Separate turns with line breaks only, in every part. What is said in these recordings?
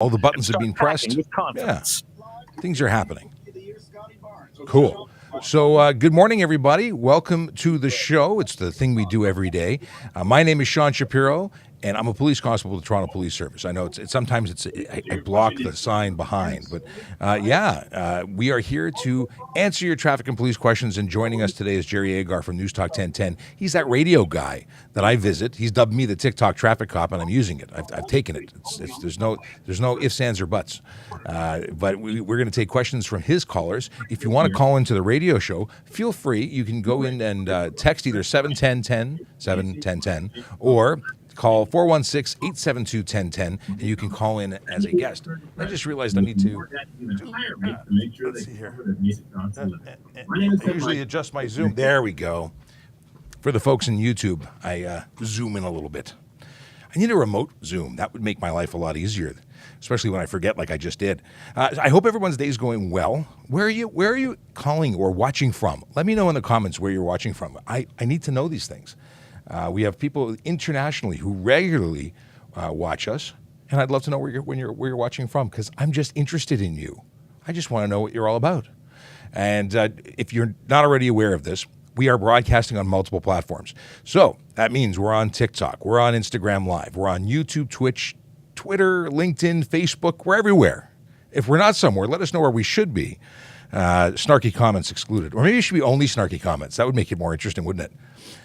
All the buttons have been pressed.
With confidence.
Yeah, things are happening. Cool. So good morning, everybody. Welcome to the show. It's the thing we do every day. My name is Sean Shapiro, and I'm a police constable with the Toronto Police Service. I know sometimes I block the sign behind, but we are here to answer your traffic and police questions. And joining us today is Jerry Agar from News Talk 1010. He's that radio guy that I visit. He's dubbed me the TikTok traffic cop, and I'm using it. I've taken it. There's no ifs, ands, or buts. But we're going to take questions from his callers. If you want to call into the radio show, feel free. You can go in and text either 71010, or call 416-872-1010, and you can call in as a guest. I just realized I need to let's see here. I usually adjust my zoom. There we go. For the folks in YouTube, I zoom in a little bit. I need a remote zoom. That would make my life a lot easier, especially when I forget like I just did. I hope everyone's day is going well. Where are you calling or watching from? Let me know in the comments where you're watching from. I need to know these things. We have people internationally who regularly watch us, and I'd love to know where you're watching from, because I'm just interested in you. I just want to know what you're all about. And if you're not already aware of this, we are broadcasting on multiple platforms. So that means we're on TikTok, we're on Instagram Live, we're on YouTube, Twitch, Twitter, LinkedIn, Facebook. We're everywhere. If we're not somewhere, let us know where we should be. Snarky comments excluded. Or maybe it should be only snarky comments. That would make it more interesting, wouldn't it?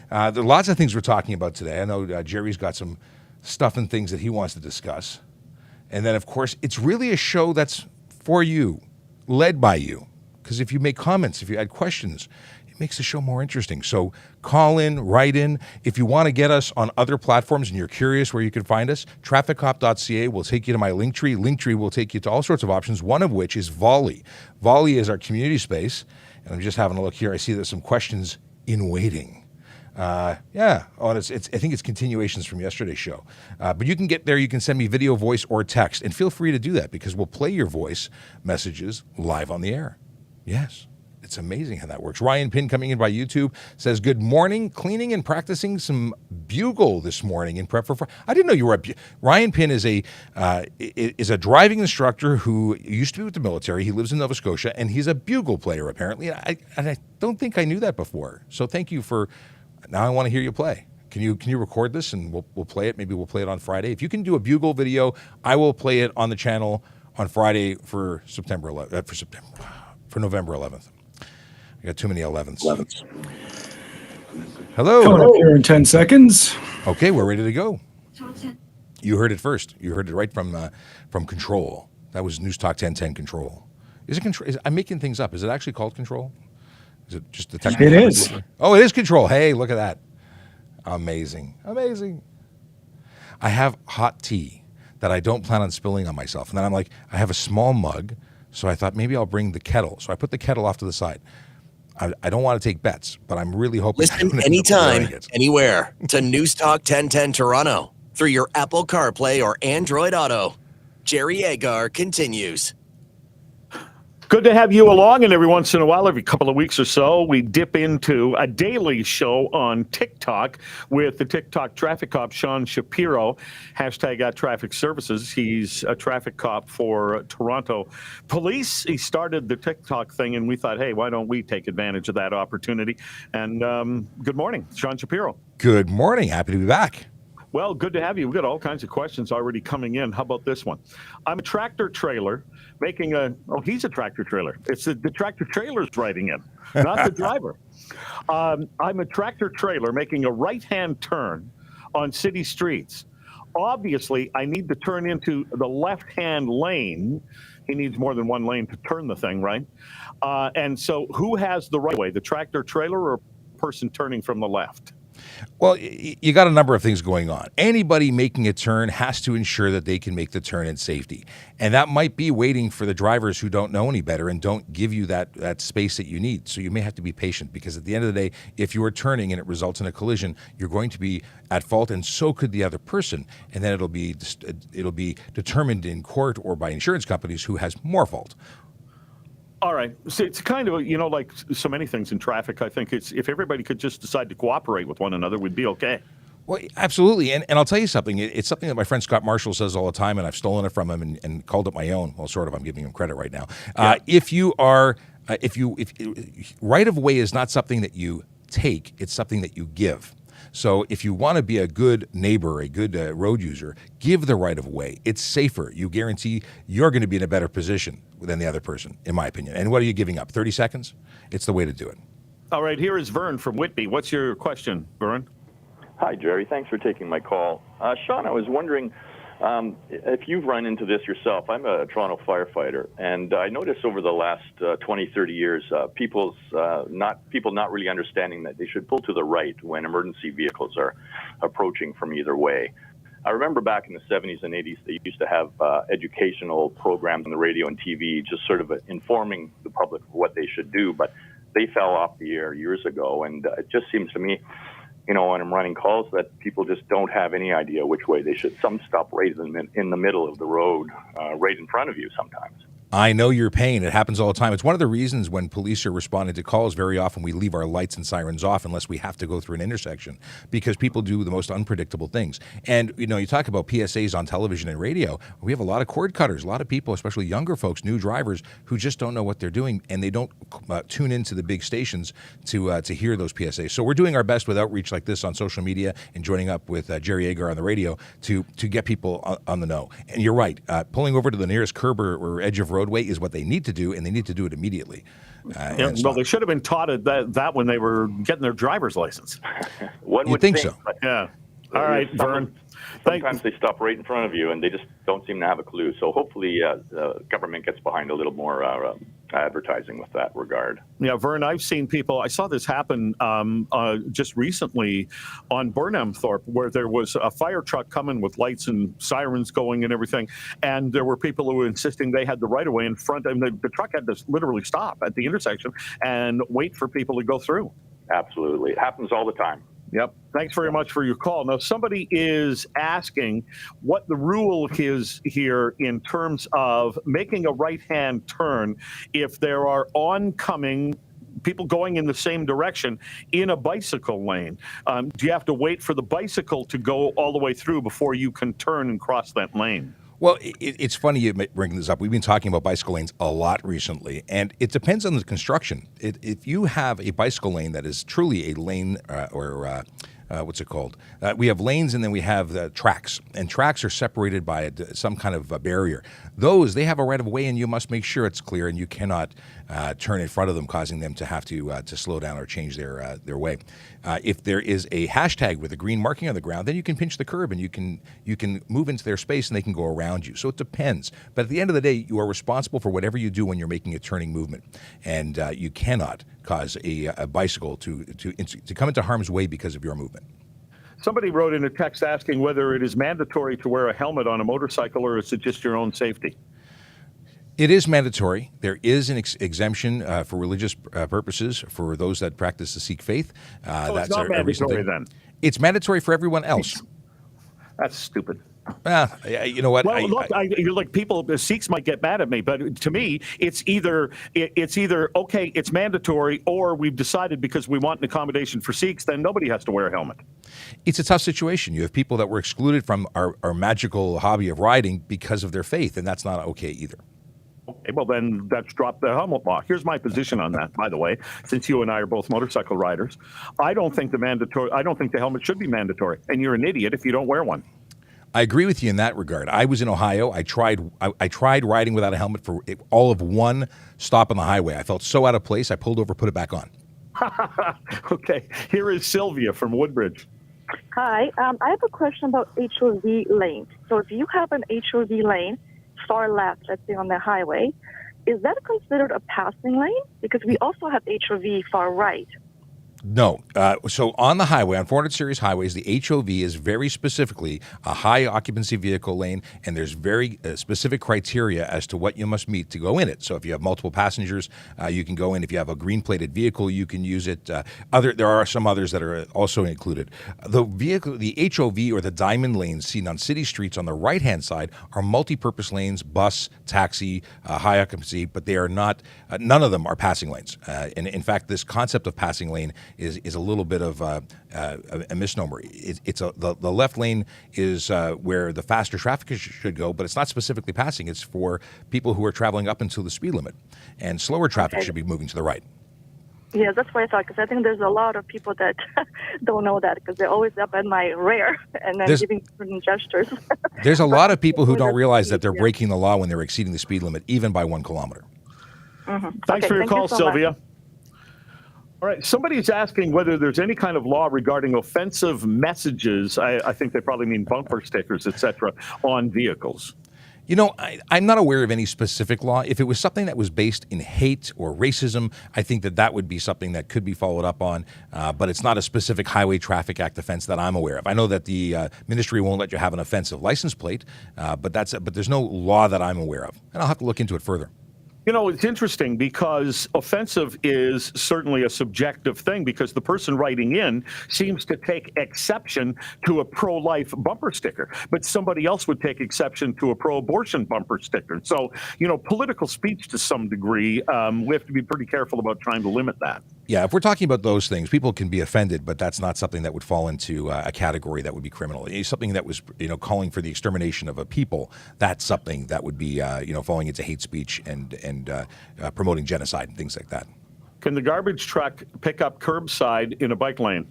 There are lots of things we're talking about today. I know Jerry's got some stuff and things that he wants to discuss. And then, of course, it's really a show that's for you, led by you. Because if you make comments, if you add questions, it makes the show more interesting. So call in, write in. If you want to get us on other platforms and you're curious where you can find us, trafficcop.ca will take you to my Linktree. Linktree will take you to all sorts of options, one of which is Volley. Volley is our community space. And I'm just having a look here. I see there's some questions in waiting. I think it's continuations from yesterday's show. But you can get there. You can send me video, voice, or text. And feel free to do that, because we'll play your voice messages live on the air. Yes. It's amazing how that works. Ryan Pin coming in by YouTube says, good morning, cleaning and practicing some bugle this morning in prep for Friday. I didn't know you were Ryan Pin is a driving instructor who used to be with the military. He lives in Nova Scotia, and he's a bugle player, apparently. I don't think I knew that before. So thank you for, now I want to hear you play. Can you record this and we'll play it? Maybe we'll play it on Friday. If you can do a bugle video, I will play it on the channel on Friday for November 11th. I got too many 11s. Hello.
Coming up here in 10 seconds.
Okay, we're ready to go. You heard it first. You heard it right from Control. That was News Talk 1010 Control. Is it Control? I'm making things up. Is it actually called Control? Is it just the technical?
It is.
Oh, it is Control. Hey, look at that. Amazing. I have hot tea that I don't plan on spilling on myself. And then I'm like, I have a small mug, so I thought maybe I'll bring the kettle. So I put the kettle off to the side. I don't want to take bets, but I'm really hoping.
Listen anytime, anywhere to News Talk 1010 Toronto through your Apple CarPlay or Android Auto. Jerry Agar continues.
Good to have you along, and every once in a while, every couple of weeks or so, we dip into a daily show on TikTok with the TikTok traffic cop, Sean Shapiro, #@traffic-services. He's a traffic cop for Toronto Police. He started the TikTok thing, and we thought, hey, why don't we take advantage of that opportunity? And good morning, Sean Shapiro.
Good morning. Happy to be back.
Well, good to have you. We've got all kinds of questions already coming in. How about this one? I'm a tractor trailer making he's a tractor trailer. It's the tractor trailer's writing in, not the driver. I'm a tractor trailer making a right-hand turn on city streets. Obviously, I need to turn into the left-hand lane. He needs more than one lane to turn the thing, right? And so who has the right way, the tractor trailer or a person turning from the left?
Well, you got a number of things going on. Anybody making a turn has to ensure that they can make the turn in safety. And that might be waiting for the drivers who don't know any better and don't give you that space that you need. So you may have to be patient, because at the end of the day, if you are turning and it results in a collision, you're going to be at fault, and so could the other person. And then it'll be determined in court or by insurance companies who has more fault.
All right. So it's kind of, like so many things in traffic, I think it's if everybody could just decide to cooperate with one another, we'd be okay.
Well, absolutely. And I'll tell you something. It's something that my friend Scott Marshall says all the time, and I've stolen it from him and called it my own. Well, sort of. I'm giving him credit right now. If you are, if right of way is not something that you take, it's something that you give. So if you want to be a good neighbor, a good road user, give the right of way. It's safer. You guarantee you're going to be in a better position than the other person, in my opinion. And what are you giving up? 30 seconds? It's the way to do it.
All right, here is Vern from Whitby. What's your question, Vern?
Hi, Jerry. Thanks for taking my call. Sean, I was wondering if you've run into this yourself. I'm a Toronto firefighter, and I noticed over the last 20, 30 years, people not really understanding that they should pull to the right when emergency vehicles are approaching from either way. I remember back in the 70s and 80s, they used to have educational programs on the radio and TV, just sort of informing the public of what they should do, but they fell off the air years ago, and it just seems to me, when I'm running calls, that people just don't have any idea which way they should. Some stop right in the middle of the road, right in front of you sometimes.
I know your pain. It happens all the time. It's one of the reasons when police are responding to calls, very often we leave our lights and sirens off unless we have to go through an intersection, because people do the most unpredictable things. And, you talk about PSAs on television and radio. We have a lot of cord cutters, a lot of people, especially younger folks, new drivers, who just don't know what they're doing, and they don't tune into the big stations to hear those PSAs. So we're doing our best with outreach like this on social media and joining up with Jerry Agar on the radio to get people on the know. And you're right. Pulling over to the nearest curb or edge of roadway is what they need to do, and they need to do it immediately.
Well, they should have been taught that when they were getting their driver's license.
One
You'd
would
think so.
Yeah. All right, Vern.
Sometimes they stop right in front of you, and they just don't seem to have a clue. So hopefully the government gets behind a little more advertising with that regard.
Yeah, Vern, I've seen people. I saw this happen just recently on Burnham Thorpe, where there was a fire truck coming with lights and sirens going and everything, and there were people who were insisting they had the right of way in front, and the truck had to literally stop at the intersection and wait for people to go through.
Absolutely. It happens all the time.
Yep. Thanks very much for your call. Now, somebody is asking what the rule is here in terms of making a right-hand turn if there are oncoming people going in the same direction in a bicycle lane. Do you have to wait for the bicycle to go all the way through before you can turn and cross that lane?
Well, it's funny you bring this up. We've been talking about bicycle lanes a lot recently, and it depends on the construction. If you have a bicycle lane that is truly a lane what's it called? We have lanes, and then we have tracks, and tracks are separated by some kind of a barrier. Those, they have a right of way, and you must make sure it's clear, and you cannot turn in front of them, causing them to have to slow down or change their way. If there is a hashtag with a green marking on the ground, then you can pinch the curb, and you can move into their space, and they can go around you. So it depends. But at the end of the day, you are responsible for whatever you do when you're making a turning movement, and you cannot cause a bicycle to come into harm's way because of your movement.
Somebody wrote in a text asking whether it is mandatory to wear a helmet on a motorcycle, or is it just your own safety?
It is mandatory. There is an exemption for religious purposes for those that practice the Sikh faith.
So it's not mandatory then?
It's mandatory for everyone else.
That's stupid.
You know what?
Well, look, you're like people. The Sikhs might get mad at me, but to me, it's either okay, it's mandatory, or we've decided because we want an accommodation for Sikhs, then nobody has to wear a helmet.
It's a tough situation. You have people that were excluded from our magical hobby of riding because of their faith, and that's not okay either.
Okay, well then let's drop the helmet law. Here's my position on that, by the way, since you and I are both motorcycle riders. I don't think the helmet should be mandatory, and you're an idiot if you don't wear one.
I agree with you in that regard. I was in Ohio. I tried riding without a helmet for all of one stop on the highway. I felt so out of place. I pulled over, put it back on.
Okay, here is Sylvia from Woodbridge.
Hi, I have a question about HOV lanes. So if you have an HOV lane, far left, let's say on the highway, is that considered a passing lane? Because we also have HOV far right.
No. So on the highway, on 400 series highways, the HOV is very specifically a high occupancy vehicle lane, and there's very specific criteria as to what you must meet to go in it. So if you have multiple passengers, you can go in. If you have a green plated vehicle, you can use it. There are some others that are also included. The HOV or the diamond lanes seen on city streets on the right-hand side are multi-purpose lanes, bus, taxi, high occupancy, but they are not. None of them are passing lanes. And in fact, this concept of passing lane is a little bit of a misnomer. The left lane is where the faster traffic should go, but it's not specifically passing. It's for people who are traveling up until the speed limit, and slower traffic should be moving to the right.
Yeah, that's what I thought, because I think there's a lot of people that don't know that, because they're always up at my rear and then giving certain gestures.
There's a lot of people who don't realize that they're breaking the law when they're exceeding the speed limit, even by 1 kilometer.
Thanks for your call, Sylvia. All right, somebody's asking whether there's any kind of law regarding offensive messages, I think they probably mean bumper stickers, etc., on vehicles.
You know, I'm not aware of any specific law. If it was something that was based in hate or racism, I think that would be something that could be followed up on, but it's not a specific Highway Traffic Act offense that I'm aware of. I know that the ministry won't let you have an offensive license plate, but there's no law that I'm aware of, and I'll have to look into it further.
You know, it's interesting because offensive is certainly a subjective thing, because the person writing in seems to take exception to a pro-life bumper sticker, but somebody else would take exception to a pro-abortion bumper sticker. So, you know, political speech to some degree, we have to be pretty careful about trying to limit that.
Yeah, if we're talking about those things, people can be offended, but that's not something that would fall into a category that would be criminal. Something that was, calling for the extermination of a people, that's something that would be, falling into hate speech and promoting genocide and things like that.
Can the garbage truck pick up curbside in a bike lane?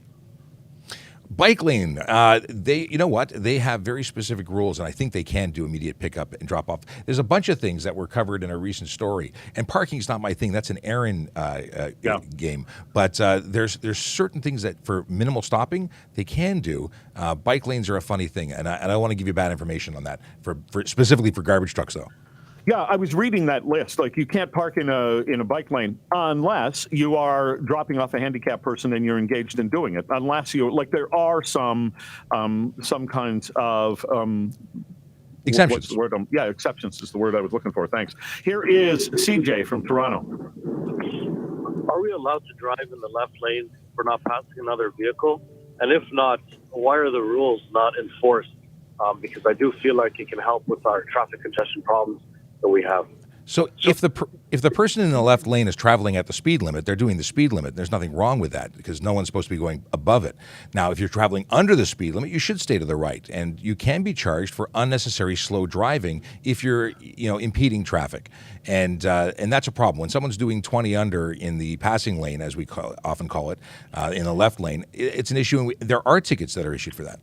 Bike lane, they have very specific rules, and I think they can do immediate pickup and drop off. There's a bunch of things that were covered in a recent story, and parking's not my thing. That's an Aaron game. But there's certain things that for minimal stopping they can do. Bike lanes are a funny thing, and I don't want to give you bad information on that for specifically for garbage trucks though.
Yeah, I was reading that list. Like, you can't park in a bike lane unless you are dropping off a handicapped person and you're engaged in doing it. Unless there are some kinds of
exceptions.
What's the word? Exceptions is the word I was looking for. Thanks. Here is CJ from Toronto.
Are we allowed to drive in the left lane for not passing another vehicle? And if not, why are the rules not enforced? Because I do feel like it can help with our traffic congestion problems that we have.
So if the person in the left lane is traveling at the speed limit, they're doing the speed limit. There's nothing wrong with that because no one's supposed to be going above it. Now, if you're traveling under the speed limit, you should stay to the right, and you can be charged for unnecessary slow driving if you're impeding traffic, and that's a problem when someone's doing 20 under in the passing lane, as we often call it, in the left lane. It's an issue, and there are tickets that are issued for that.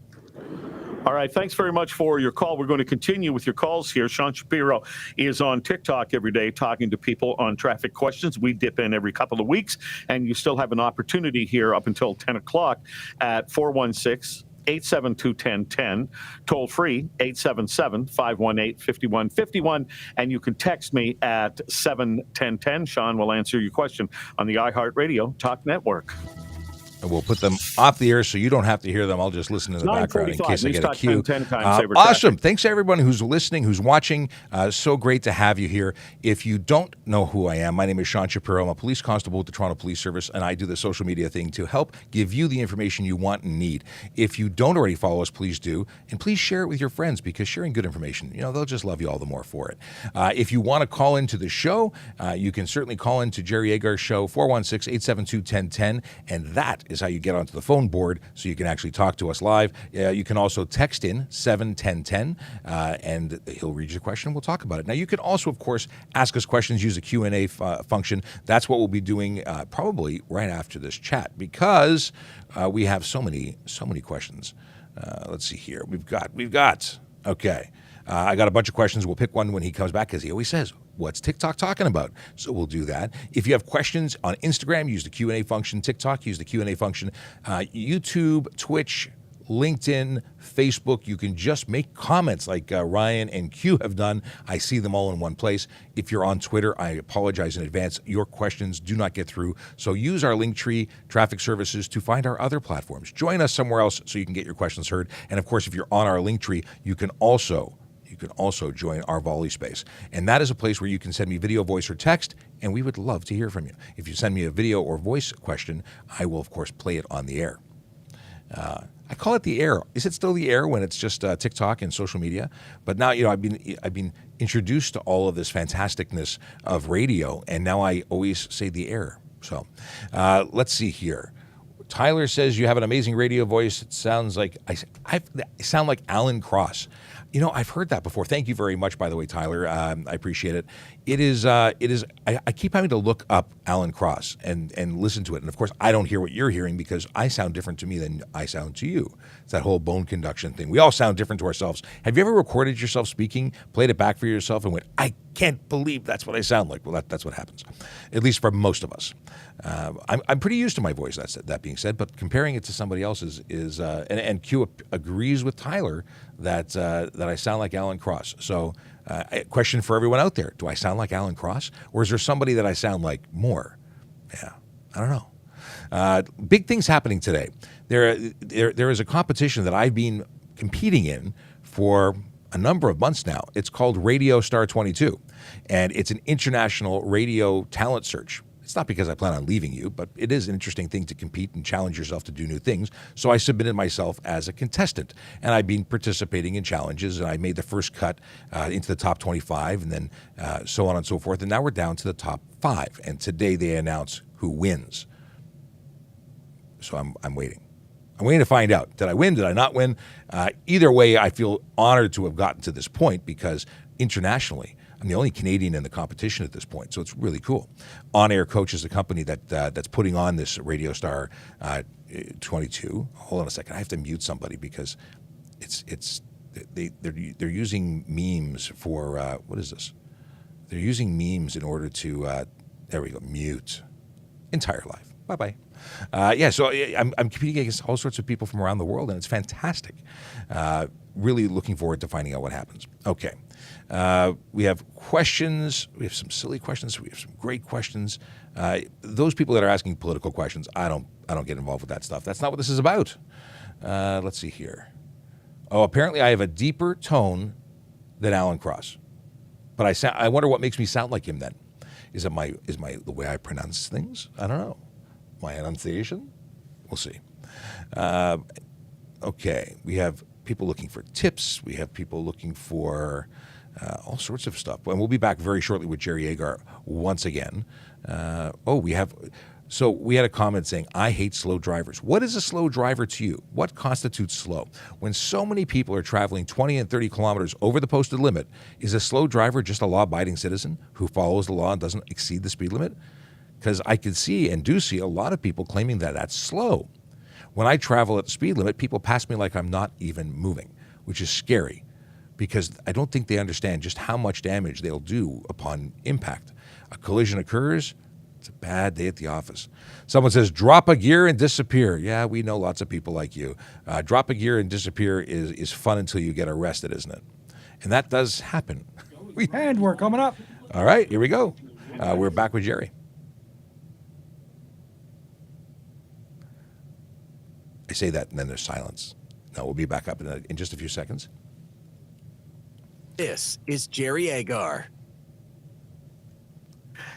All right, thanks very much for your call. We're going to continue with your calls here. Sean Shapiro is on TikTok every day talking to people on traffic questions. We dip in every couple of weeks, and you still have an opportunity here up until 10 o'clock at 416-872-1010, toll free 877-518-5151, and you can text me at 71010. Sean will answer your question on the iHeartRadio Talk Network.
And we'll put them off the air so you don't have to hear them. I'll just listen in the background in case I get a cue. Awesome. Thanks to everyone who's listening, who's watching. So great to have you here. If you don't know who I am, my name is Sean Shapiro. I'm a police constable with the Toronto Police Service, and I do the social media thing to help give you the information you want and need. If you don't already follow us, please do. And please share it with your friends, because sharing good information, they'll just love you all the more for it. If you want to call into the show, you can certainly call into Jerry Agar Show, 416-872-1010, and that is how you get onto the phone board so you can actually talk to us live. You can also text in 71010 and he'll read your question and we'll talk about it. Now, you can also, of course, ask us questions, use the Q&A function. That's what we'll be doing probably right after this chat, because we have so many questions. Let's see here. We've got okay. I got a bunch of questions. We'll pick one when he comes back, because he always says, what's TikTok talking about? So we'll do that. If you have questions on Instagram, use the Q&A function. TikTok, use the Q&A function. YouTube, Twitch, LinkedIn, Facebook, you can just make comments like Ryan and Q have done. I see them all in one place. If you're on Twitter, I apologize in advance. Your questions do not get through. So use our Linktree Traffic Services to find our other platforms. Join us somewhere else so you can get your questions heard. And of course, if you're on our Linktree, you can also join our Volley Space. And that is a place where you can send me video, voice, or text, and we would love to hear from you. If you send me a video or voice question, I will, of course, play it on the air. I call it the air. Is it still the air when it's just TikTok and social media? But now, I've been introduced to all of this fantasticness of radio, and now I always say the air. So let's see here. Tyler says you have an amazing radio voice. It sounds like I sound like Alan Cross. You know, I've heard that before. Thank you very much, by the way, Tyler. I appreciate it. It is. I keep having to look up Alan Cross and listen to it. And of course, I don't hear what you're hearing because I sound different to me than I sound to you. It's that whole bone conduction thing. We all sound different to ourselves. Have you ever recorded yourself speaking, played it back for yourself, and went, "I can't believe that's what I sound like"? Well, that's what happens, at least for most of us. I'm pretty used to my voice. That being said, but comparing it to somebody else's is and Q agrees with Tyler that I sound like Alan Cross. So, a question for everyone out there: do I sound like Alan Cross, or is there somebody that I sound like more? Yeah, I don't know. Big things happening today. There is a competition that I've been competing in for a number of months now. It's called Radio Star 22, and it's an international radio talent search. It's not because I plan on leaving you, but it is an interesting thing to compete and challenge yourself to do new things. So I submitted myself as a contestant, and I've been participating in challenges, and I made the first cut into the top 25, and then so on and so forth. And now we're down to the top 5, and today they announce who wins. So I'm waiting. I'm waiting to find out. Did I win? Did I not win? Either way, I feel honored to have gotten to this point because internationally, I'm the only Canadian in the competition at this point, so it's really cool. On Air Coach is the company that's putting on this Radio Star 22. Hold on a second, I have to mute somebody because they're using memes for what is this? They're using memes in order to there we go, mute. Entire life. Bye bye. So I'm competing against all sorts of people from around the world, and it's fantastic. Really looking forward to finding out what happens. Okay. We have questions. We have some silly questions. We have some great questions. Those people that are asking political questions, I don't get involved with that stuff. That's not what this is about. Let's see here. Oh, apparently I have a deeper tone than Alan Cross, but I wonder what makes me sound like him then. Is the way I pronounce things? I don't know. My enunciation? We'll see. Okay, we have people looking for tips. We have people looking for all sorts of stuff. And we'll be back very shortly with Jerry Agar once again. We had a comment saying, I hate slow drivers. What is a slow driver to you? What constitutes slow? When so many people are traveling 20 and 30 kilometers over the posted limit, is a slow driver just a law-abiding citizen who follows the law and doesn't exceed the speed limit? Because I can see and do see a lot of people claiming that that's slow. When I travel at the speed limit, people pass me like I'm not even moving, which is scary because I don't think they understand just how much damage they'll do upon impact. A collision occurs, it's a bad day at the office. Someone says, drop a gear and disappear. Yeah, we know lots of people like you. Drop a gear and disappear is fun until you get arrested, isn't it? And that does happen.
And we're coming up.
All right, here we go. We're back with Jerry. I say that, and then there's silence. No, we'll be back up in just a few seconds.
This is Jerry Agar.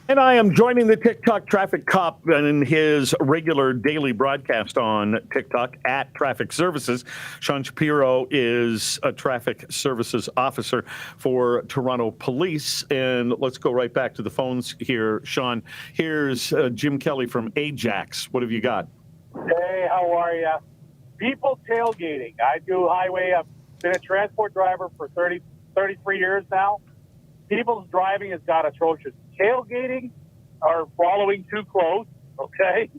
And I am joining the TikTok traffic cop in his regular daily broadcast on TikTok at Traffic Services. Sean Shapiro is a traffic services officer for Toronto Police. And let's go right back to the phones here, Sean. Here's Jim Kelly from Ajax. What have you got?
Hey, how are you? People tailgating. I do highway. I've been a transport driver for 33 years now. People's driving has got atrocious. Tailgating or following too close, okay?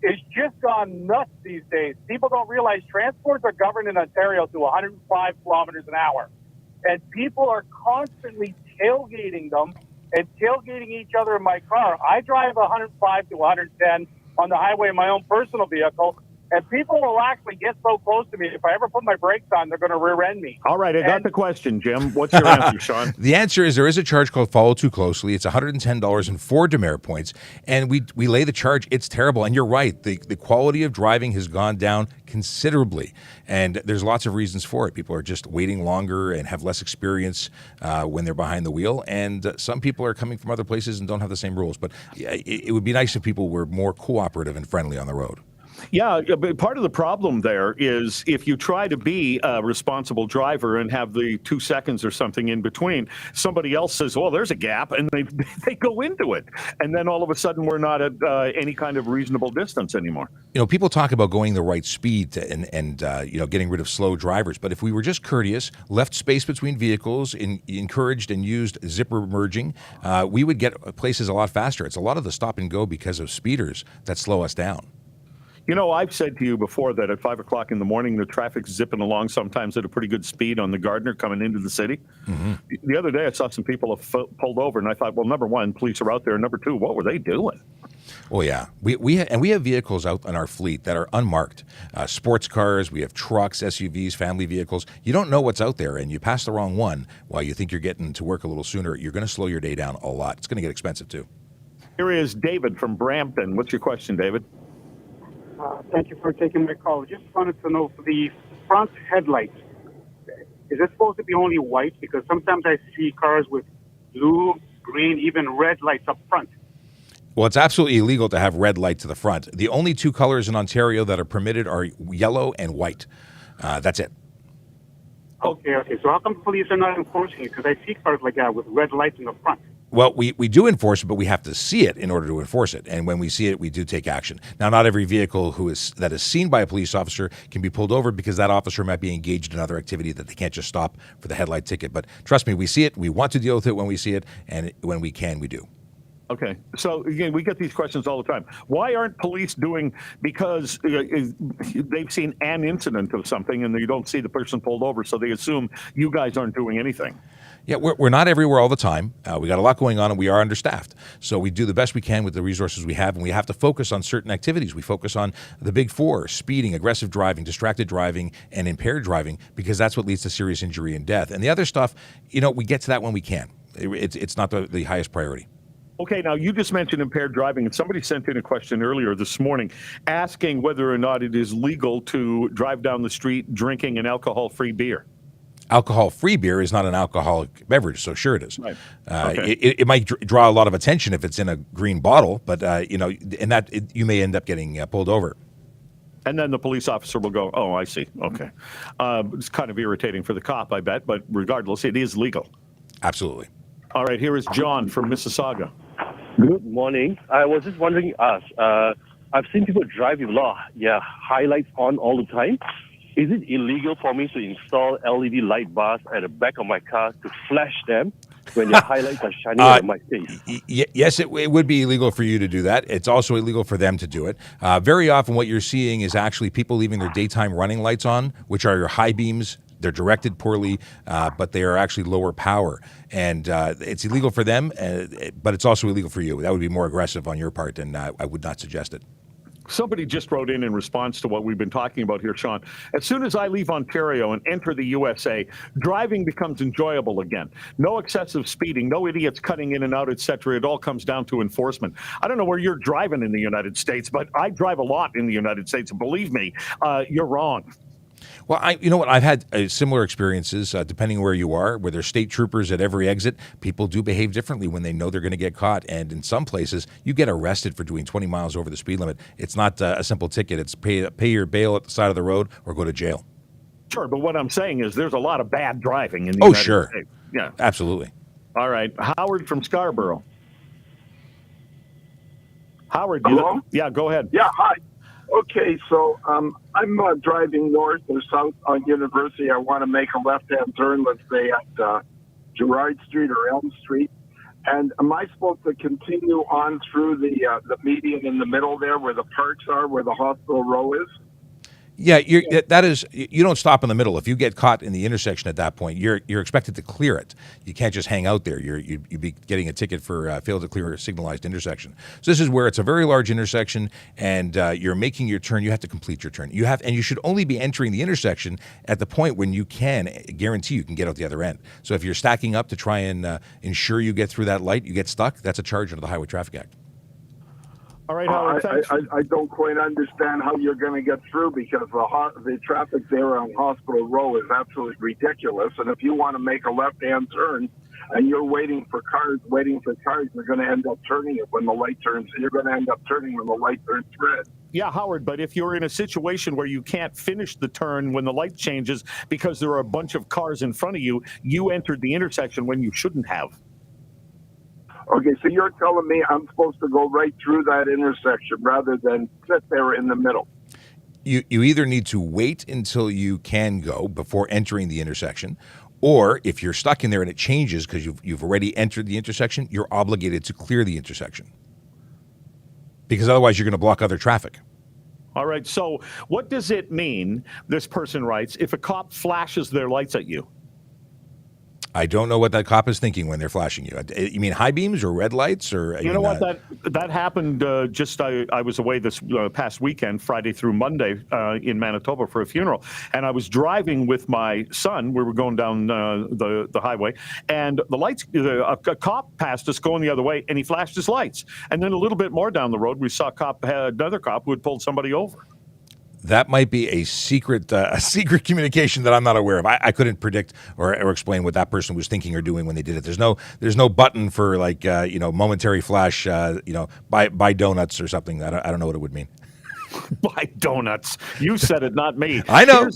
It's just gone nuts these days. People don't realize transports are governed in Ontario to 105 kilometers an hour. And people are constantly tailgating them and tailgating each other in my car. I drive 105 to 110 on the highway in my own personal vehicle, and people will actually get so close to me. If I ever put my brakes on, they're going to rear end me.
All right, I got the question, Jim. What's your answer, Sean?
The answer is there is a charge called follow too closely. It's $110 and 4 demerit points, and we lay the charge. It's terrible, and you're right. The quality of driving has gone down considerably, and there's lots of reasons for it. People are just waiting longer and have less experience when they're behind the wheel, and some people are coming from other places and don't have the same rules. But it would be nice if people were more cooperative and friendly on the road.
Yeah, but part of the problem there is if you try to be a responsible driver and have the 2 seconds or something in between, somebody else says, "Well, there's a gap," and they they go into it, and then all of a sudden we're not at any kind of reasonable distance anymore.
People talk about going the right speed and getting rid of slow drivers. But if we were just courteous, left space between vehicles, encouraged and used zipper merging, we would get places a lot faster. It's a lot of the stop and go because of speeders that slow us down.
I've said to you before that at 5 o'clock in the morning, the traffic's zipping along sometimes at a pretty good speed on the Gardner coming into the city. Mm-hmm. The other day, I saw some people have pulled over, and I thought, well, number one, police are out there. Number two, what were they doing?
Well, yeah. We have vehicles out in our fleet that are unmarked. Sports cars, we have trucks, SUVs, family vehicles. You don't know what's out there, and you pass the wrong one while you think you're getting to work a little sooner. You're going to slow your day down a lot. It's going to get expensive, too.
Here is David from Brampton. What's your question, David?
Thank you for taking my call. Just wanted to know, for the front headlights, is it supposed to be only white? Because sometimes I see cars with blue, green, even red lights up front.
Well, it's absolutely illegal to have red light to the front. The only two colors in Ontario that are permitted are yellow and white. That's it.
Okay. So how come police are not enforcing it? Because I see cars like that with red lights in the front.
Well, we do enforce it, but we have to see it in order to enforce it. And when we see it, we do take action. Now, not every vehicle that is seen by a police officer can be pulled over because that officer might be engaged in other activity that they can't just stop for the headlight ticket. But trust me, we see it. We want to deal with it when we see it. And when we can, we do.
Okay. So, again, we get these questions all the time. Why aren't police doing, because they've seen an incident of something and they don't see the person pulled over, so they assume you guys aren't doing anything?
Yeah, we're not everywhere all the time. We got a lot going on, and we are understaffed. So we do the best we can with the resources we have, and we have to focus on certain activities. We focus on the big four: speeding, aggressive driving, distracted driving, and impaired driving, because that's what leads to serious injury and death. And the other stuff, we get to that when we can. It's not the highest priority.
Okay, now you just mentioned impaired driving, and somebody sent in a question earlier this morning asking whether or not it is legal to drive down the street drinking an alcohol-free beer.
Alcohol-free beer is not an alcoholic beverage, so sure it is.
Right.
Okay. It might draw a lot of attention if it's in a green bottle, but you may end up getting pulled over.
And then the police officer will go, "Oh, I see. Okay." It's kind of irritating for the cop, I bet, but regardless, it is legal.
Absolutely.
All right, here is John from Mississauga.
Good morning. I was just wondering, I've seen people drive with a lot of highlights on all the time. Is it illegal for me to install LED light bars at the back of my car to flash them when your highlights are shining at my face?
Yes, it would be illegal for you to do that. It's also illegal for them to do it. Very often what you're seeing is actually people leaving their daytime running lights on, which are your high beams. They're directed poorly, but they are actually lower power. And it's illegal for them, but it's also illegal for you. That would be more aggressive on your part, and I would not suggest it.
Somebody just wrote in response to what we've been talking about here, Sean. As soon as I leave Ontario and enter the USA, driving becomes enjoyable again. No excessive speeding, no idiots cutting in and out, etc. It all comes down to enforcement. I don't know where you're driving in the United States, but I drive a lot in the United States. And believe me, you're wrong.
Well, I've had similar experiences, depending where you are, where there's state troopers at every exit. People do behave differently when they know they're going to get caught. And in some places, you get arrested for doing 20 miles over the speed limit. It's not a simple ticket. It's pay your bail at the side of the road or go to jail.
Sure, but what I'm saying is there's a lot of bad driving in the United States. Yeah,
absolutely.
All right. Howard from Scarborough. Howard,
hello?
Yeah, go ahead.
Yeah, hi. Okay, so I'm driving north or south on University. I want to make a left-hand turn, let's say at Gerrard Street or Elm Street. And am I supposed to continue on through the median in the middle there where the parks are, where the hospital row is?
Yeah, you don't stop in the middle. If you get caught in the intersection at that point, you're expected to clear it. You can't just hang out there. You'd be getting a ticket for fail to clear a signalized intersection. So this is where it's a very large intersection, and you're making your turn. You have to complete your turn. You should only be entering the intersection at the point when you can guarantee you can get out the other end. So if you're stacking up to try and ensure you get through that light, you get stuck. That's a charge under the Highway Traffic Act.
All right, Howard,
I don't quite understand how you're going to get through because the traffic there on Hospital Row is absolutely ridiculous. And if you want to make a left-hand turn and you're waiting for cars, you're going to end up turning it when the light turns. You're going to end up turning when the light turns red.
Yeah, Howard, but if you're in a situation where you can't finish the turn when the light changes because there are a bunch of cars in front of you, you entered the intersection when you shouldn't have.
Okay, so you're telling me I'm supposed to go right through that intersection rather than sit there in the middle?
You either need to wait until you can go before entering the intersection, or if you're stuck in there and it changes because you've already entered the intersection, you're obligated to clear the intersection. Because otherwise you're going to block other traffic.
All right, so what does it mean, this person writes, if a cop flashes their lights at you?
I don't know what that cop is thinking when they're flashing you. You mean high beams or red lights? Or
You know what? That happened I was away this past weekend, Friday through Monday, in Manitoba for a funeral. And I was driving with my son. We were going down the highway. And the lights, a cop passed us going the other way, and he flashed his lights. And then a little bit more down the road, we saw another cop who had pulled somebody over.
That might be a secret communication that I'm not aware of. I couldn't predict or explain what that person was thinking or doing when they did it. There's no button for momentary flash, buy donuts or something. I don't know what it would mean.
Buy donuts. You said it, not me.
I know.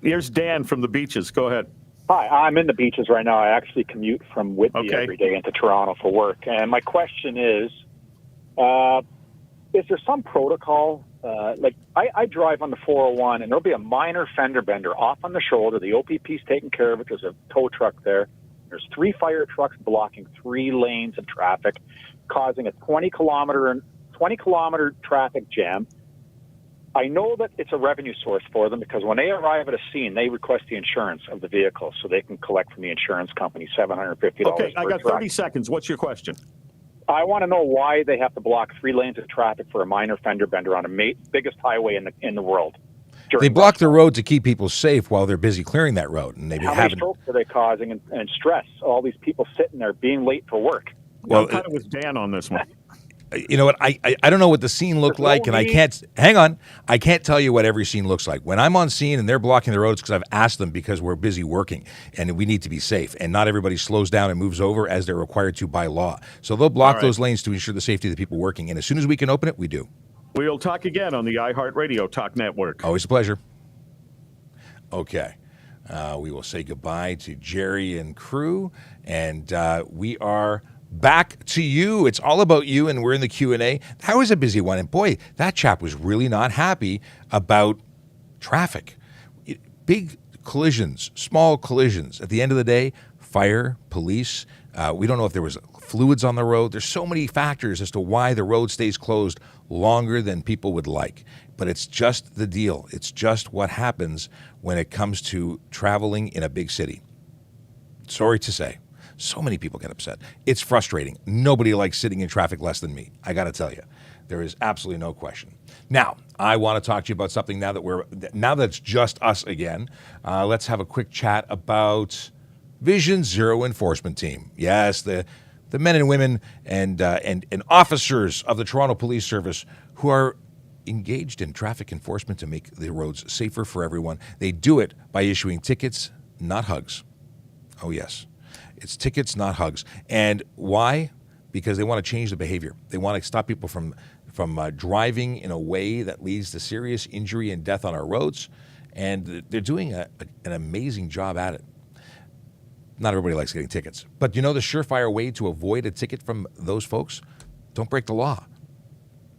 Here's Dan from the beaches. Go ahead.
Hi, I'm in the beaches right now. I actually commute from Whitby every day into Toronto for work. And my question is there some protocol? I drive on the 401, and there'll be a minor fender bender off on the shoulder. The OPP's taking care of it. There's a tow truck there. There's 3 fire trucks blocking 3 lanes of traffic, causing a 20-kilometer traffic jam. I know that it's a revenue source for them because when they arrive at a scene, they request the insurance of the vehicle so they can collect from the insurance company $750.
Okay, I got 30 seconds. What's your question?
I want to know why they have to block 3 lanes of traffic for a minor fender bender on a biggest highway in the world.
They block the road to keep people safe while they're busy clearing that road, and
how many strokes are they causing and stress? All these people sitting there being late for work.
Well, I'm kind of with Dan on this one.
You know what? I don't know what the scene looked like, and I can't tell you what every scene looks like. When I'm on scene and they're blocking the roads because I've asked them because we're busy working and we need to be safe, and not everybody slows down and moves over as they're required to by law. So they'll block those lanes to ensure the safety of the people working, and as soon as we can open it, we do.
We'll talk again on the iHeartRadio Talk Network.
Always a pleasure. Okay. We will say goodbye to Jerry and crew, and we are back to you. It's all about you, and we're in the Q&A. That was a busy one, and boy, that chap was really not happy about traffic. Big collisions, small collisions. At the end of the day, fire, police, we don't know if there was fluids on the road. There's so many factors as to why the road stays closed longer than people would like. But it's just the deal. It's just what happens when it comes to traveling in a big city. Sorry to say. So many people get upset. It's frustrating. Nobody likes sitting in traffic less than me. I got to tell you, there is absolutely no question. Now, I want to talk to you about something now that it's just us again. Let's have a quick chat about Vision Zero Enforcement Team. Yes, the men and women and officers of the Toronto Police Service who are engaged in traffic enforcement to make the roads safer for everyone. They do it by issuing tickets, not hugs. Oh, yes. It's tickets, not hugs. And why? Because they want to change the behavior. They want to stop people from driving in a way that leads to serious injury and death on our roads. And they're doing an amazing job at it. Not everybody likes getting tickets. But you know the surefire way to avoid a ticket from those folks? Don't break the law.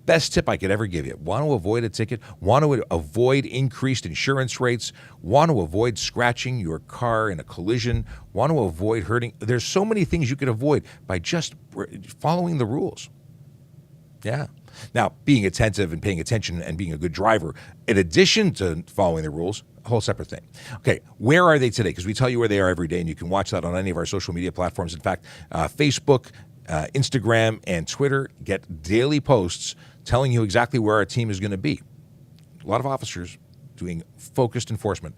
Best tip I could ever give you. Want to avoid a ticket? Want to avoid increased insurance rates? Want to avoid scratching your car in a collision? Want to avoid hurting? There's so many things you could avoid by just following the rules. Yeah. Now, being attentive and paying attention and being a good driver, in addition to following the rules, a whole separate thing. Okay, where are they today? Because we tell you where they are every day, and you can watch that on any of our social media platforms. In fact, Facebook, Instagram, and Twitter get daily posts telling you exactly where our team is going to be. A lot of officers doing focused enforcement.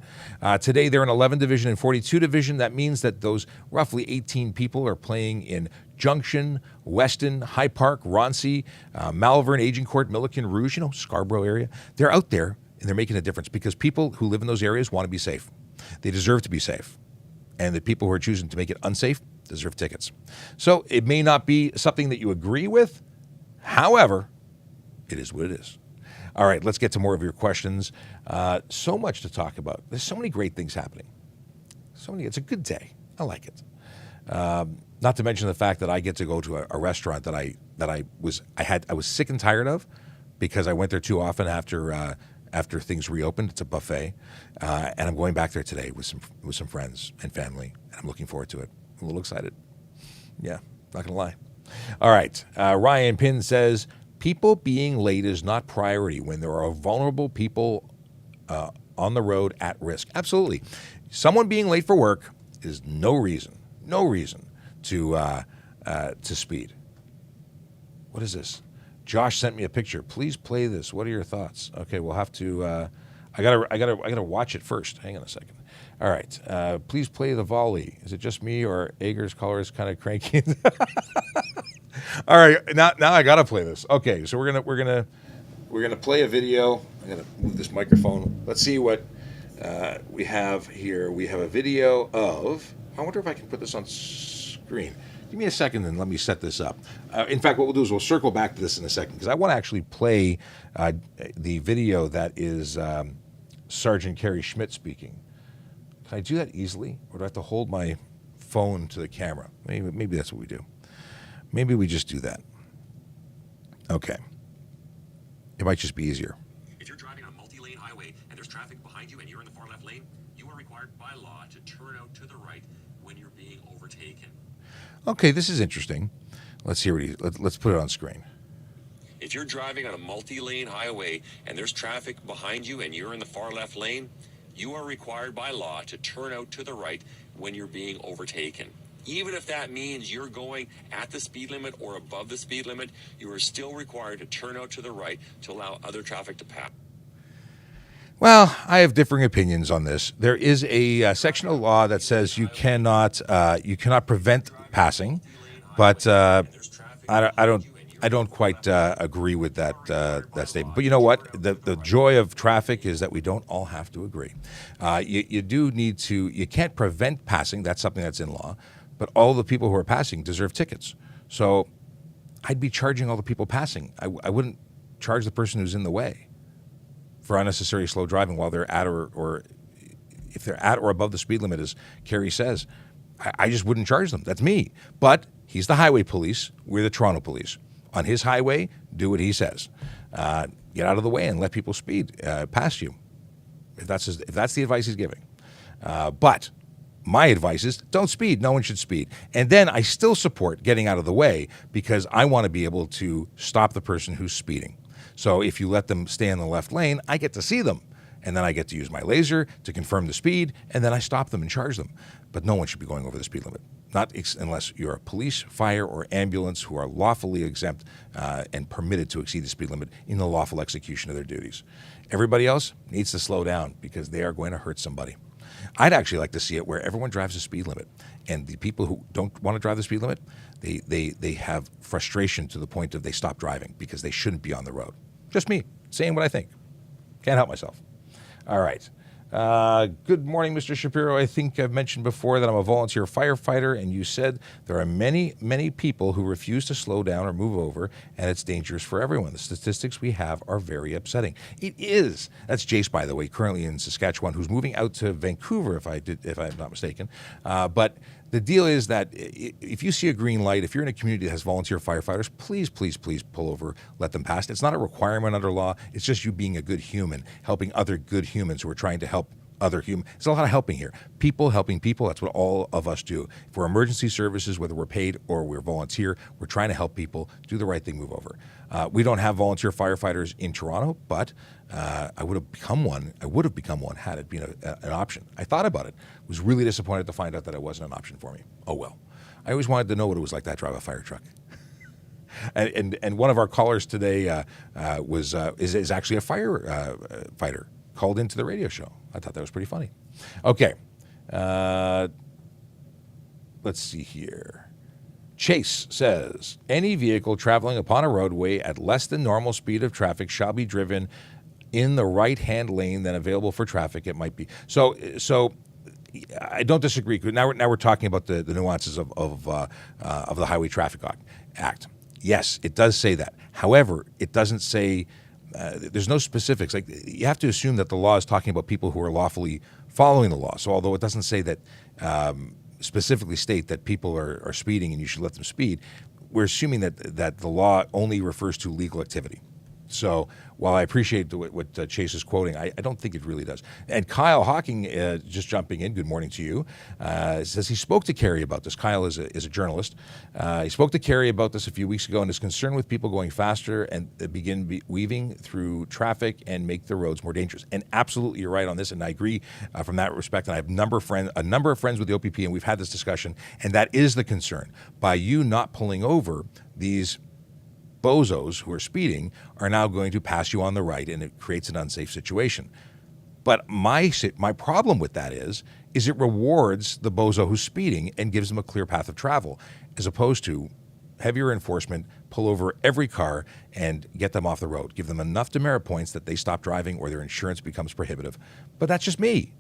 Today, they're in 11 Division and 42 Division. That means that those roughly 18 people are playing in Junction, Weston, High Park, Roncy, Malvern, Agincourt, Milliken, Rouge, Scarborough area. They're out there, and they're making a difference because people who live in those areas want to be safe. They deserve to be safe. And the people who are choosing to make it unsafe deserve tickets. So it may not be something that you agree with. However, it is what it is. All right, let's get to more of your questions. So much to talk about. There's so many great things happening. It's a good day. I like it. Not to mention the fact that I get to go to a restaurant that I was sick and tired of because I went there too often after things reopened. It's a buffet, and I'm going back there today with some friends and family, and I'm looking forward to it. I'm a little excited. Yeah, not gonna lie. All right, Ryan Pinn says people being late is not priority when there are vulnerable people on the road at risk. Absolutely, someone being late for work is no reason to speed. What is this? Josh sent me a picture. Please play this. What are your thoughts? Okay, we'll have to. I gotta watch it first. Hang on a second. All right. Please play the volley. Is it just me or Agar's collar is kind of cranky? All right. Now I gotta play this. Okay. So we're gonna play a video. I gotta move this microphone. Let's see what we have here. We have a video of. I wonder if I can put this on screen. Give me a second and let me set this up. In fact, what we'll do is we'll circle back to this in a second because I want to actually play the video that is Sergeant Kerry Schmidt speaking. Can I do that easily, or do I have to hold my phone to the camera? Maybe that's what we do. Maybe we just do that. Okay. It might just be easier.
If you're driving on a multi-lane highway and there's traffic behind you and you're in the far left lane, you are required by law to turn out to the right when you're being overtaken.
Okay, this is interesting. Let's hear what let's put it on screen.
If you're driving on a multi-lane highway and there's traffic behind you and you're in the far left lane, you are required by law to turn out to the right when you're being overtaken. Even if that means you're going at the speed limit or above the speed limit, you are still required to turn out to the right to allow other traffic to pass.
Well, I have differing opinions on this. There is a section of law that says you cannot prevent passing, but I don't quite agree with that statement. But you know what? The joy of traffic is that we don't all have to agree. You do need to. You can't prevent passing. That's something that's in law. But all the people who are passing deserve tickets. So I'd be charging all the people passing. I wouldn't charge the person who's in the way for unnecessary slow driving while they're at or if they're at or above the speed limit, as Kerry says. I just wouldn't charge them. That's me. But he's the highway police. We're the Toronto police. On his highway, do what he says. Get out of the way and let people speed past you. If that's the advice he's giving. But my advice is don't speed. No one should speed. And then I still support getting out of the way because I want to be able to stop the person who's speeding. So if you let them stay in the left lane, I get to see them. And then I get to use my laser to confirm the speed, and then I stop them and charge them. But no one should be going over the speed limit, unless you're a police, fire, or ambulance who are lawfully exempt and permitted to exceed the speed limit in the lawful execution of their duties. Everybody else needs to slow down because they are going to hurt somebody. I'd actually like to see it where everyone drives the speed limit, and the people who don't want to drive the speed limit, they have frustration to the point of they stop driving because they shouldn't be on the road. Just me saying what I think. Can't help myself. All right. Good morning, Mr. Shapiro. I think I've mentioned before that I'm a volunteer firefighter, and you said there are many, many people who refuse to slow down or move over, and it's dangerous for everyone. The statistics we have are very upsetting. It is. That's Jace, by the way, currently in Saskatchewan, who's moving out to Vancouver, if I'm not mistaken. But the deal is that if you see a green light, if you're in a community that has volunteer firefighters, please, please, please pull over, let them pass. It's not a requirement under law. It's just you being a good human, helping other good humans who are trying to help other humans. There's a lot of helping here. People helping people, that's what all of us do. If we're emergency services, whether we're paid or we're volunteer, we're trying to help people do the right thing, move over. We don't have volunteer firefighters in Toronto, but I would have become one had it been an option. I thought about it. Was really disappointed to find out that it wasn't an option for me. Oh well. I always wanted to know what it was like to drive a fire truck. and one of our callers today is actually a firefighter called into the radio show. I thought that was pretty funny. Okay. Let's see here. Chase says, any vehicle traveling upon a roadway at less than normal speed of traffic shall be driven in the right-hand lane than available for traffic. It might be. So I don't disagree. Now we're talking about the nuances of the Highway Traffic Act. Yes, it does say that. However, it doesn't say. There's no specifics. Like, you have to assume that the law is talking about people who are lawfully following the law. So although it doesn't say that, specifically state that people are speeding and you should let them speed, we're assuming that the law only refers to legal activity. So while I appreciate what Chase is quoting, I don't think it really does. And Kyle Hawking, just jumping in, good morning to you, says he spoke to Kerry about this. Kyle is a journalist. He spoke to Kerry about this a few weeks ago and is concerned with people going faster and begin weaving through traffic and make the roads more dangerous. And absolutely, you're right on this, and I agree from that respect. And I have a number of friends with the OPP, and we've had this discussion, and that is the concern. By you not pulling over, these bozos who are speeding are now going to pass you on the right, and it creates an unsafe situation. But my problem with that is it rewards the bozo who's speeding and gives them a clear path of travel, as opposed to heavier enforcement, pull over every car and get them off the road. Give them enough demerit points that they stop driving or their insurance becomes prohibitive. But that's just me.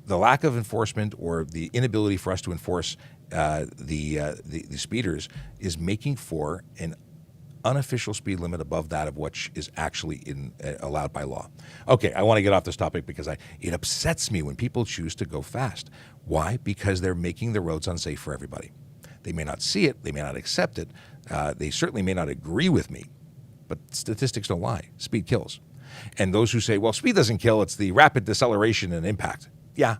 The lack of enforcement or the inability for us to enforce the speeders is making for an unofficial speed limit above that of what is actually allowed by law. Okay, I want to get off this topic because it upsets me when people choose to go fast. Why? Because they're making the roads unsafe for everybody. They may not see it, they may not accept it, they certainly may not agree with me, but statistics don't lie. Speed kills. And those who say, well, speed doesn't kill, it's the rapid deceleration and impact. Yeah,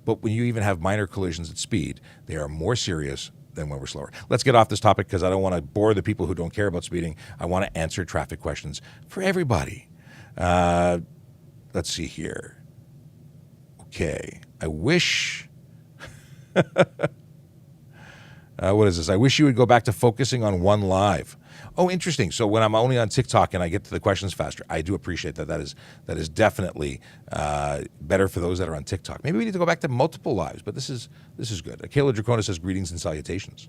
but when you even have minor collisions at speed, they are more serious than when we're slower. Let's get off this topic because I don't want to bore the people who don't care about speeding. I want to answer traffic questions for everybody. Let's see here. Okay. I wish... what is this? I wish you would go back to focusing on one live. Oh, interesting. So when I'm only on TikTok and I get to the questions faster, I do appreciate that. That is definitely better for those that are on TikTok. Maybe we need to go back to multiple lives, but this is good. Kayla Dracona says greetings and salutations.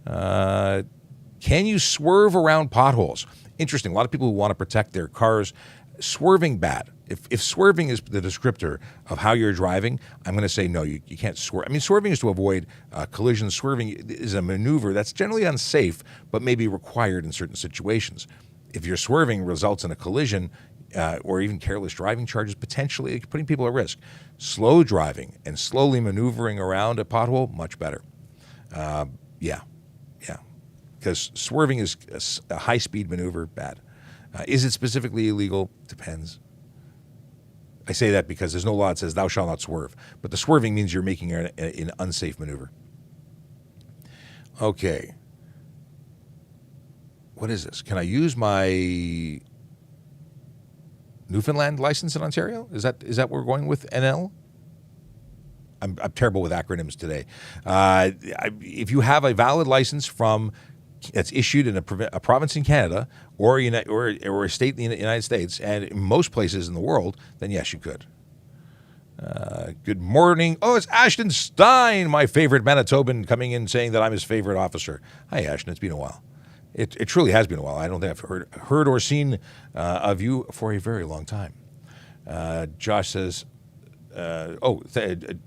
Can you swerve around potholes? Interesting. A lot of people who want to protect their cars. Swerving bad. If swerving is the descriptor of how you're driving, I'm going to say no, you can't swerve. I mean, swerving is to avoid collisions. Swerving is a maneuver that's generally unsafe, but may be required in certain situations. If your swerving results in a collision or even careless driving charges, potentially putting people at risk. Slow driving and slowly maneuvering around a pothole, much better. Yeah. Because swerving is a high-speed maneuver, bad. Is it specifically illegal? Depends. I say that because there's no law that says thou shalt not swerve. But the swerving means you're making an unsafe maneuver. Okay. What is this? Can I use my Newfoundland license in Ontario? Is that what we're going with, NL? I'm terrible with acronyms today. If you have a valid license that's issued in a province in Canada or a state in the United States and in most places in the world, then yes, you could. Good morning. Oh, it's Ashton Stein, my favorite Manitoban, coming in saying that I'm his favorite officer. Hi, Ashton. It's been a while. It truly has been a while. I don't think I've heard or seen of you for a very long time. Josh says...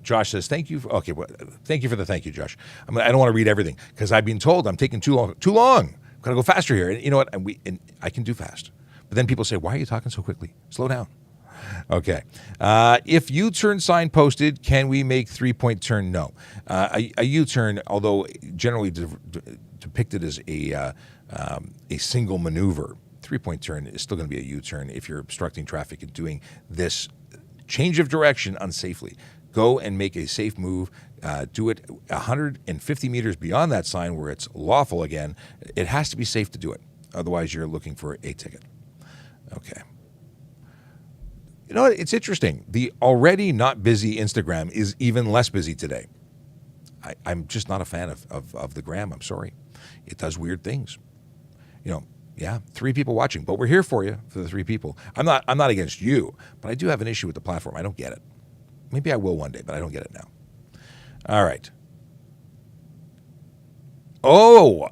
Josh says, thank you. Thank you for the thank you, Josh. I don't want to read everything because I've been told I'm taking too long. I've got to go faster here. And you know what? And I can do fast. But then people say, why are you talking so quickly? Slow down. Okay. If U-turn sign posted, can we make 3-point turn? No. A U-turn, although generally depicted as a single maneuver, 3-point turn is still going to be a U-turn if you're obstructing traffic and doing this change of direction unsafely. Go and make a safe move. Do it 150 meters beyond that sign where it's lawful again. It has to be safe to do it. Otherwise, you're looking for a ticket. Okay. You know what? It's interesting. The already not busy Instagram is even less busy today. I'm just not a fan of the gram. I'm sorry. It does weird things. Yeah, 3 people watching, but we're here for you, for the 3 people. I'm not against you, but I do have an issue with the platform. I don't get it. Maybe I will one day, but I don't get it now. All right. Oh,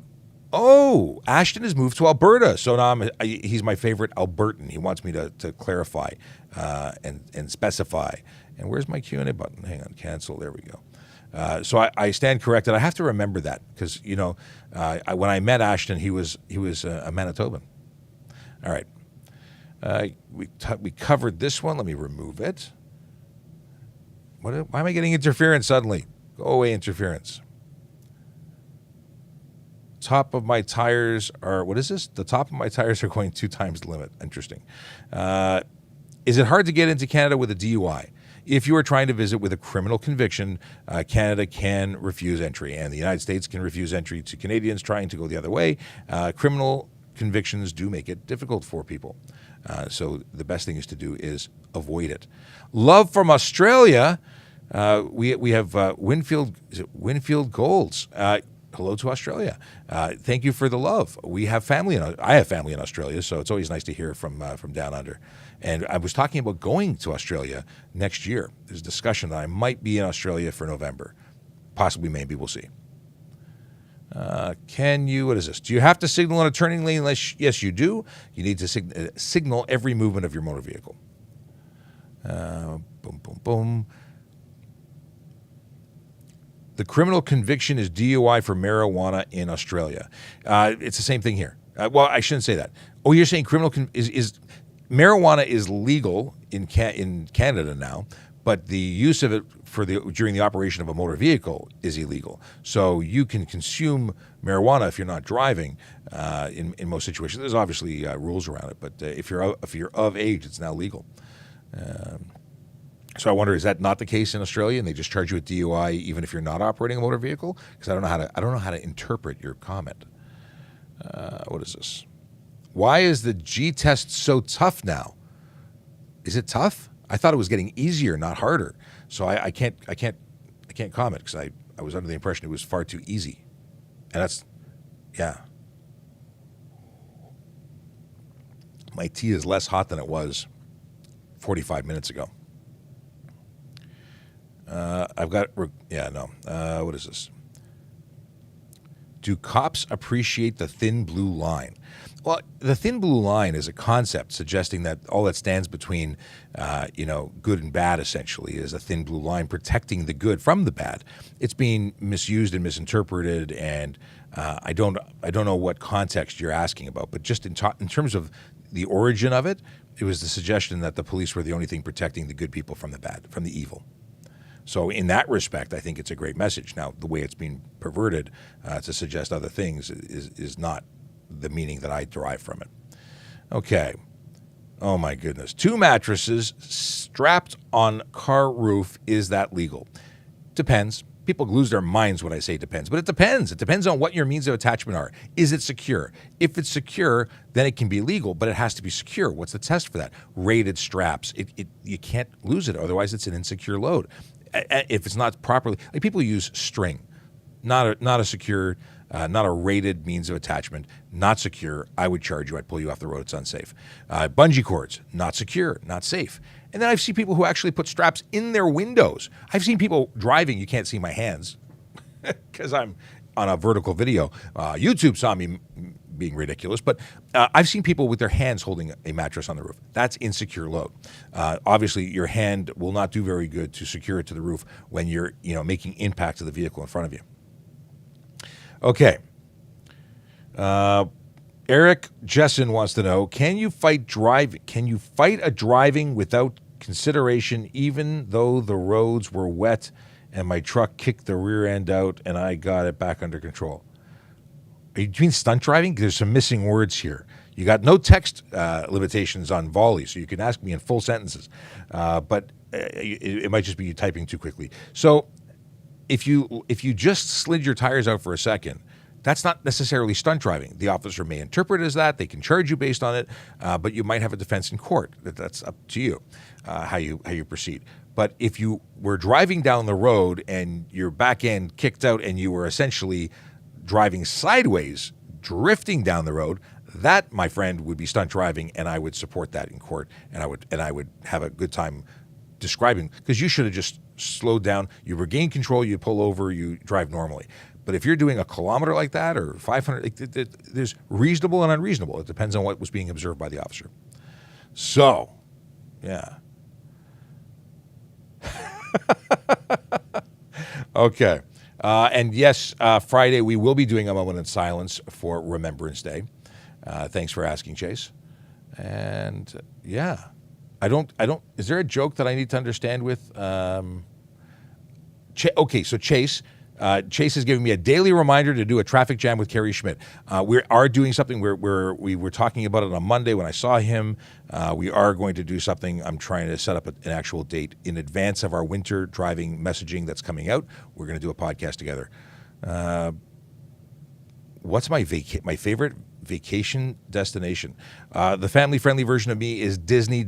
Oh, Ashton has moved to Alberta. So now he's my favorite Albertan. He wants me to clarify and specify. And where's my Q&A button? Hang on, cancel. There we go. So I stand corrected. I have to remember that because, when I met Ashton, he was a Manitoban. All right. We covered this one. Let me remove it. Why am I getting interference suddenly? Go away, interference. Top of my tires are, what is this? The top of my tires are going 2 times the limit. Interesting. Is it hard to get into Canada with a DUI? If you are trying to visit with a criminal conviction, Canada can refuse entry, and the United States can refuse entry to Canadians trying to go the other way. Criminal convictions do make it difficult for people. So the best thing is to do is avoid it. Love from Australia. We have Winfield Golds. Hello to Australia. Thank you for the love. We have family. I have family in Australia, so it's always nice to hear from down under. And I was talking about going to Australia next year. There's discussion that I might be in Australia for November. Possibly, maybe, we'll see. What is this? Do you have to signal in a turning lane? Yes, you do. You need to signal every movement of your motor vehicle. Boom, boom, boom. The criminal conviction is DUI for marijuana in Australia. It's the same thing here. Well, I shouldn't say that. Oh, you're saying marijuana is legal in Canada now, but the use of it during the operation of a motor vehicle is illegal. So you can consume marijuana if you're not driving in most situations. There's obviously rules around it, but if you're of age, it's now legal. So I wonder, is that not the case in Australia, and they just charge you with DUI even if you're not operating a motor vehicle? Because I don't know how to interpret your comment. What is this? Why is the G test so tough now? Is it tough? I thought it was getting easier, not harder. So I can't comment because I was under the impression it was far too easy. And that's, yeah. My tea is less hot than it was 45 minutes ago. What is this? Do cops appreciate the thin blue line? Well, the thin blue line is a concept suggesting that all that stands between, good and bad essentially is a thin blue line protecting the good from the bad. It's being misused and misinterpreted, and I don't know what context you're asking about, but just in terms of the origin of it, it was the suggestion that the police were the only thing protecting the good people from the bad, from the evil. So in that respect, I think it's a great message. Now, the way it's being perverted to suggest other things is not the meaning that I derive from it. Okay. Oh, my goodness. 2 mattresses strapped on car roof. Is that legal? Depends. People lose their minds when I say depends, but it depends. It depends on what your means of attachment are. Is it secure? If it's secure, then it can be legal, but it has to be secure. What's the test for that? Rated straps. You can't lose it, otherwise it's an insecure load. If it's not properly, like people use string, not a secure, not a rated means of attachment, not secure. I would charge you. I'd pull you off the road. It's unsafe. Bungee cords, not secure, not safe. And then I've seen people who actually put straps in their windows. I've seen people driving. You can't see my hands because I'm on a vertical video. YouTube saw me being ridiculous, but I've seen people with their hands holding a mattress on the roof. That's insecure load. Obviously, your hand will not do very good to secure it to the roof when you're, making impact to the vehicle in front of you. Okay. Eric Jessen wants to know: Can you fight a driving without consideration, even though the roads were wet and my truck kicked the rear end out and I got it back under control? Are you doing stunt driving? There's some missing words here. You got no text limitations on volley, so you can ask me in full sentences. But it might just be you typing too quickly. So if you just slid your tires out for a second, that's not necessarily stunt driving. The officer may interpret it as that. They can charge you based on it, but you might have a defense in court. That's up to you how you proceed. But if you were driving down the road and your back end kicked out and you were essentially driving sideways, drifting down the road, that, my friend, would be stunt driving, and I would support that in court, and I would have a good time describing, because you should have just slowed down. You regain control, you pull over, you drive normally. But if you're doing a kilometer like that or 500, there's reasonable and unreasonable. It depends on what was being observed by the officer. So, yeah. Okay. And yes, Friday we will be doing a moment in silence for Remembrance Day. Thanks for asking, Chase. And yeah, I don't, is there a joke that I need to understand with, okay, so Chase is giving me a daily reminder to do a traffic jam with Kerry Schmidt. We are doing something where we were talking about it on Monday when I saw him. We are going to do something. I'm trying to set up an actual date in advance of our winter driving messaging that's coming out. We're going to do a podcast together. What's my favorite vacation destination? The family-friendly version of me is Disney.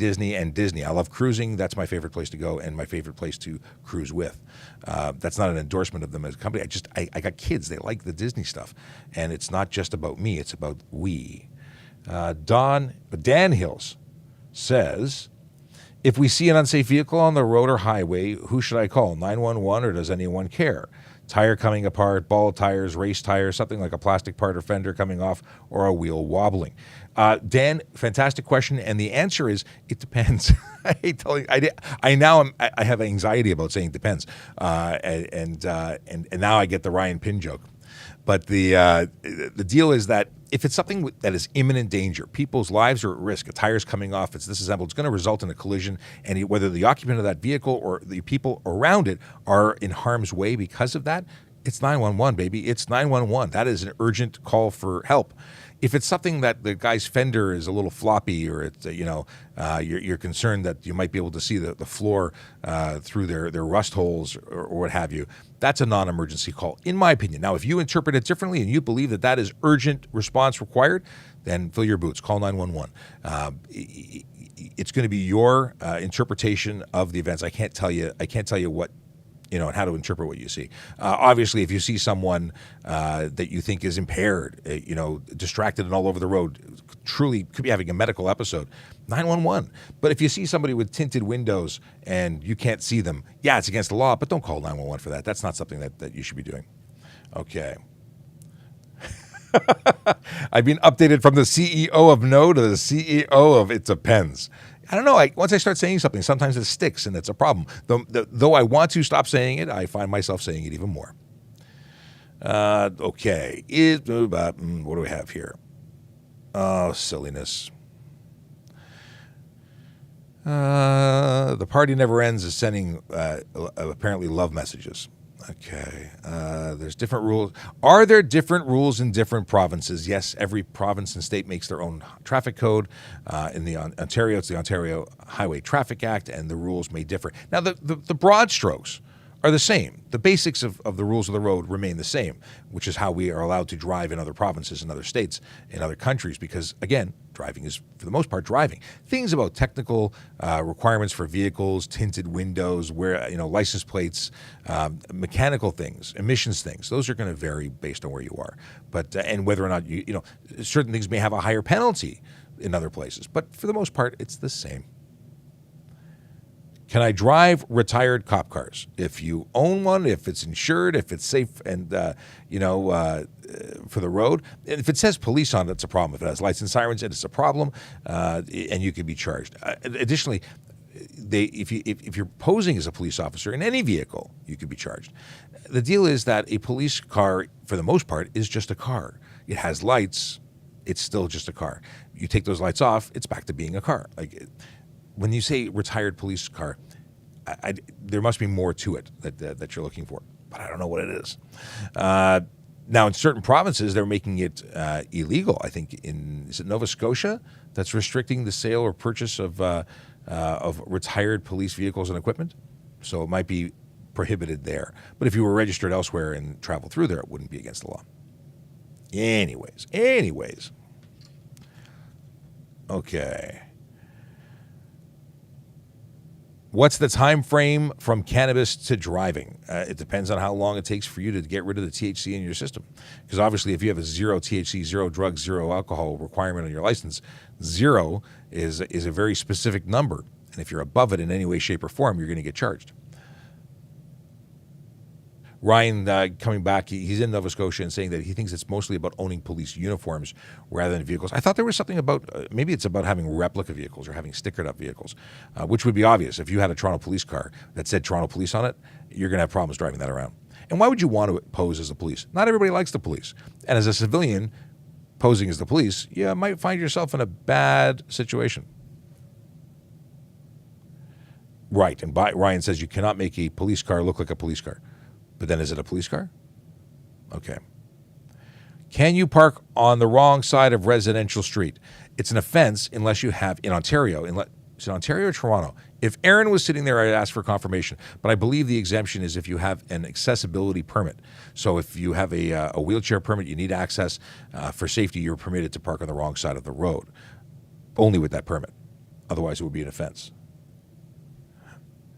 I love cruising. That's my favorite place to go and my favorite place to cruise with. That's not an endorsement of them as a company. I got kids. They like the Disney stuff. And it's not just about me. It's about we. Dan Hills says, if we see an unsafe vehicle on the road or highway, who should I call? 911 or does anyone care? Tire coming apart, ball tires, race tires, something like a plastic part or fender coming off, or a wheel wobbling. Dan, fantastic question, and the answer is it depends. I hate telling. I have anxiety about saying depends, and now I get the Ryan Pin joke. But the deal is that if it's something that is imminent danger, people's lives are at risk, a tire's coming off, it's disassembled, it's going to result in a collision, and whether the occupant of that vehicle or the people around it are in harm's way because of that, it's 911, baby. It's 911. That is an urgent call for help. If it's something that the guy's fender is a little floppy, or it's you're concerned that you might be able to see the floor through their rust holes or what have you, that's a non-emergency call, in my opinion. Now, if you interpret it differently and you believe that is urgent response required, then fill your boots. Call 911. It's going to be your interpretation of the events. I can't tell you what. And how to interpret what you see. Obviously, if you see someone that you think is impaired, distracted and all over the road, truly could be having a medical episode, 911. But if you see somebody with tinted windows and you can't see them, yeah, it's against the law, but don't call 911 for that. That's not something that you should be doing. Okay. I've been updated from the CEO of No to the CEO of It Depends. I don't know. Once I start saying something, sometimes it sticks, and it's a problem. Though I want to stop saying it, I find myself saying it even more. Okay. What do we have here? Oh, silliness. The party never ends is sending apparently love messages. Okay. There's different rules. Are there different rules in different provinces? Yes, every province and state makes their own traffic code. In the Ontario, it's the Ontario Highway Traffic Act, and the rules may differ. Now, the broad strokes are the same. The basics of the rules of the road remain the same, which is how we are allowed to drive in other provinces, in other states, in other countries, because, again, driving is, for the most part, driving. Things about technical requirements for vehicles, tinted windows, license plates, mechanical things, emissions things, those are going to vary based on where you are. But and whether or not certain things may have a higher penalty in other places. But for the most part, it's the same. Can I drive retired cop cars? If you own one, if it's insured, if it's safe and, for the road. And if it says police on it, it's a problem. If it has lights and sirens, it's a problem, and you can be charged. Additionally, if you're posing as a police officer in any vehicle, you could be charged. The deal is that a police car, for the most part, is just a car. It has lights. It's still just a car. You take those lights off, it's back to being a car. When you say retired police car, there must be more to it that you're looking for, but I don't know what it is. Now, in certain provinces, they're making it illegal. I think is it Nova Scotia that's restricting the sale or purchase of retired police vehicles and equipment? So it might be prohibited there. But if you were registered elsewhere and traveled through there, it wouldn't be against the law. Anyways. Okay. What's the time frame from cannabis to driving? It depends on how long it takes for you to get rid of the THC in your system. Because obviously, if you have a 0 THC, 0 drugs, 0 alcohol requirement on your license, 0 is a very specific number. And if you're above it in any way, shape, or form, you're going to get charged. Ryan coming back, he's in Nova Scotia and saying that he thinks it's mostly about owning police uniforms rather than vehicles. I thought there was something about, maybe it's about having replica vehicles or having stickered up vehicles, which would be obvious. If you had a Toronto police car that said Toronto Police on it, you're going to have problems driving that around. And why would you want to pose as the police? Not everybody likes the police. And as a civilian posing as the police, you might find yourself in a bad situation. Right, and Ryan says you cannot make a police car look like a police car. But then is it a police car? Okay. Can you park on the wrong side of residential street? It's an offense unless you have, in Ontario, is it Ontario or Toronto? If Aaron was sitting there, I'd ask for confirmation. But I believe the exemption is if you have an accessibility permit. So if you have a wheelchair permit, you need access for safety, you're permitted to park on the wrong side of the road. Only with that permit. Otherwise, it would be an offense.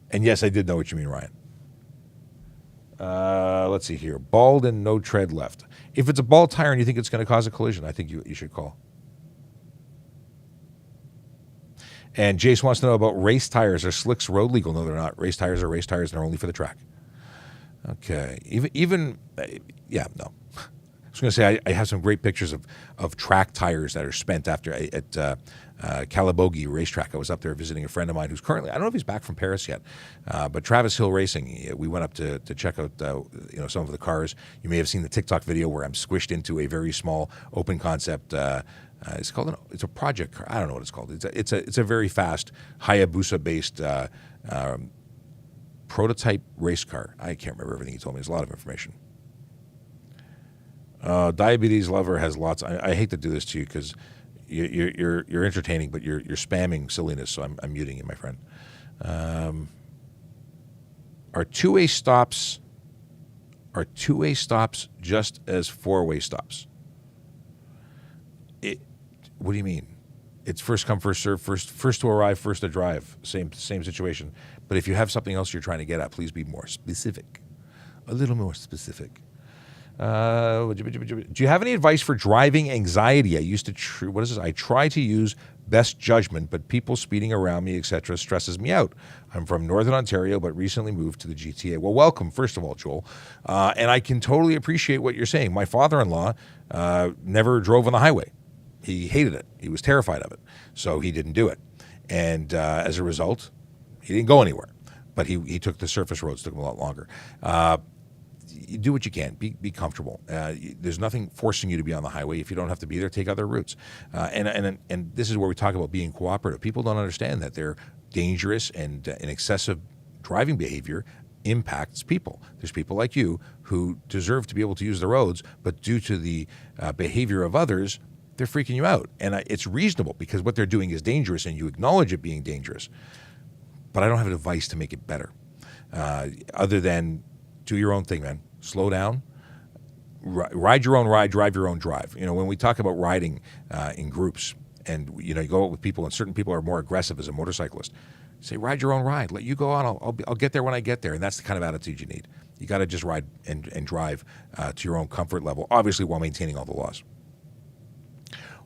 And yes, I did know what you mean, Ryan. Let's see here. Bald and no tread left. If it's a bald tire and you think it's going to cause a collision, I think you should call. And Jace wants to know about race tires. Are slicks road legal? No, they're not. Race tires are race tires and they're only for the track. Okay. Yeah, no. I was going to say I have some great pictures of track tires that are spent after at Calabogie racetrack. I was up there visiting a friend of mine who's currently, I don't know if he's back from Paris yet, but Travis Hill Racing. We went up to check out some of the cars. You may have seen the TikTok video where I'm squished into a very small open concept. It's a project car. I don't know what it's called. It's a very fast Hayabusa based prototype race car. I can't remember everything he told me. There's a lot of information. Diabetes lover has lots. I hate to do this to you because you're entertaining, but you're spamming silliness. So I'm muting you, my friend. Are two-way stops just as four-way stops? What do you mean? It's first come, first serve, first to arrive, first to drive. Same situation. But if you have something else you're trying to get at, please be more specific. A little more specific. Do you have any advice for driving anxiety? I try to use best judgment, but people speeding around me, etc., stresses me out. I'm from Northern Ontario, but recently moved to the GTA. Well, welcome, first of all, Joel. And I can totally appreciate what you're saying. My father-in-law never drove on the highway. He hated it. He was terrified of it. So he didn't do it. And as a result, he didn't go anywhere. But he took the surface roads, took him a lot longer. You do what you can. Be comfortable. There's nothing forcing you to be on the highway. If you don't have to be there, take other routes. And this is where we talk about being cooperative. People don't understand that they're dangerous and an excessive driving behavior impacts people. There's people like you who deserve to be able to use the roads, but due to the behavior of others, they're freaking you out. And it's reasonable because what they're doing is dangerous and you acknowledge it being dangerous. But I don't have a device to make it better other than do your own thing, man. Slow down. Ride your own ride, drive your own drive. When we talk about riding in groups and, you go out with people and certain people are more aggressive as a motorcyclist, say, ride your own ride. Let you go on. I'll get there when I get there. And that's the kind of attitude you need. You got to just ride and drive to your own comfort level, obviously while maintaining all the laws.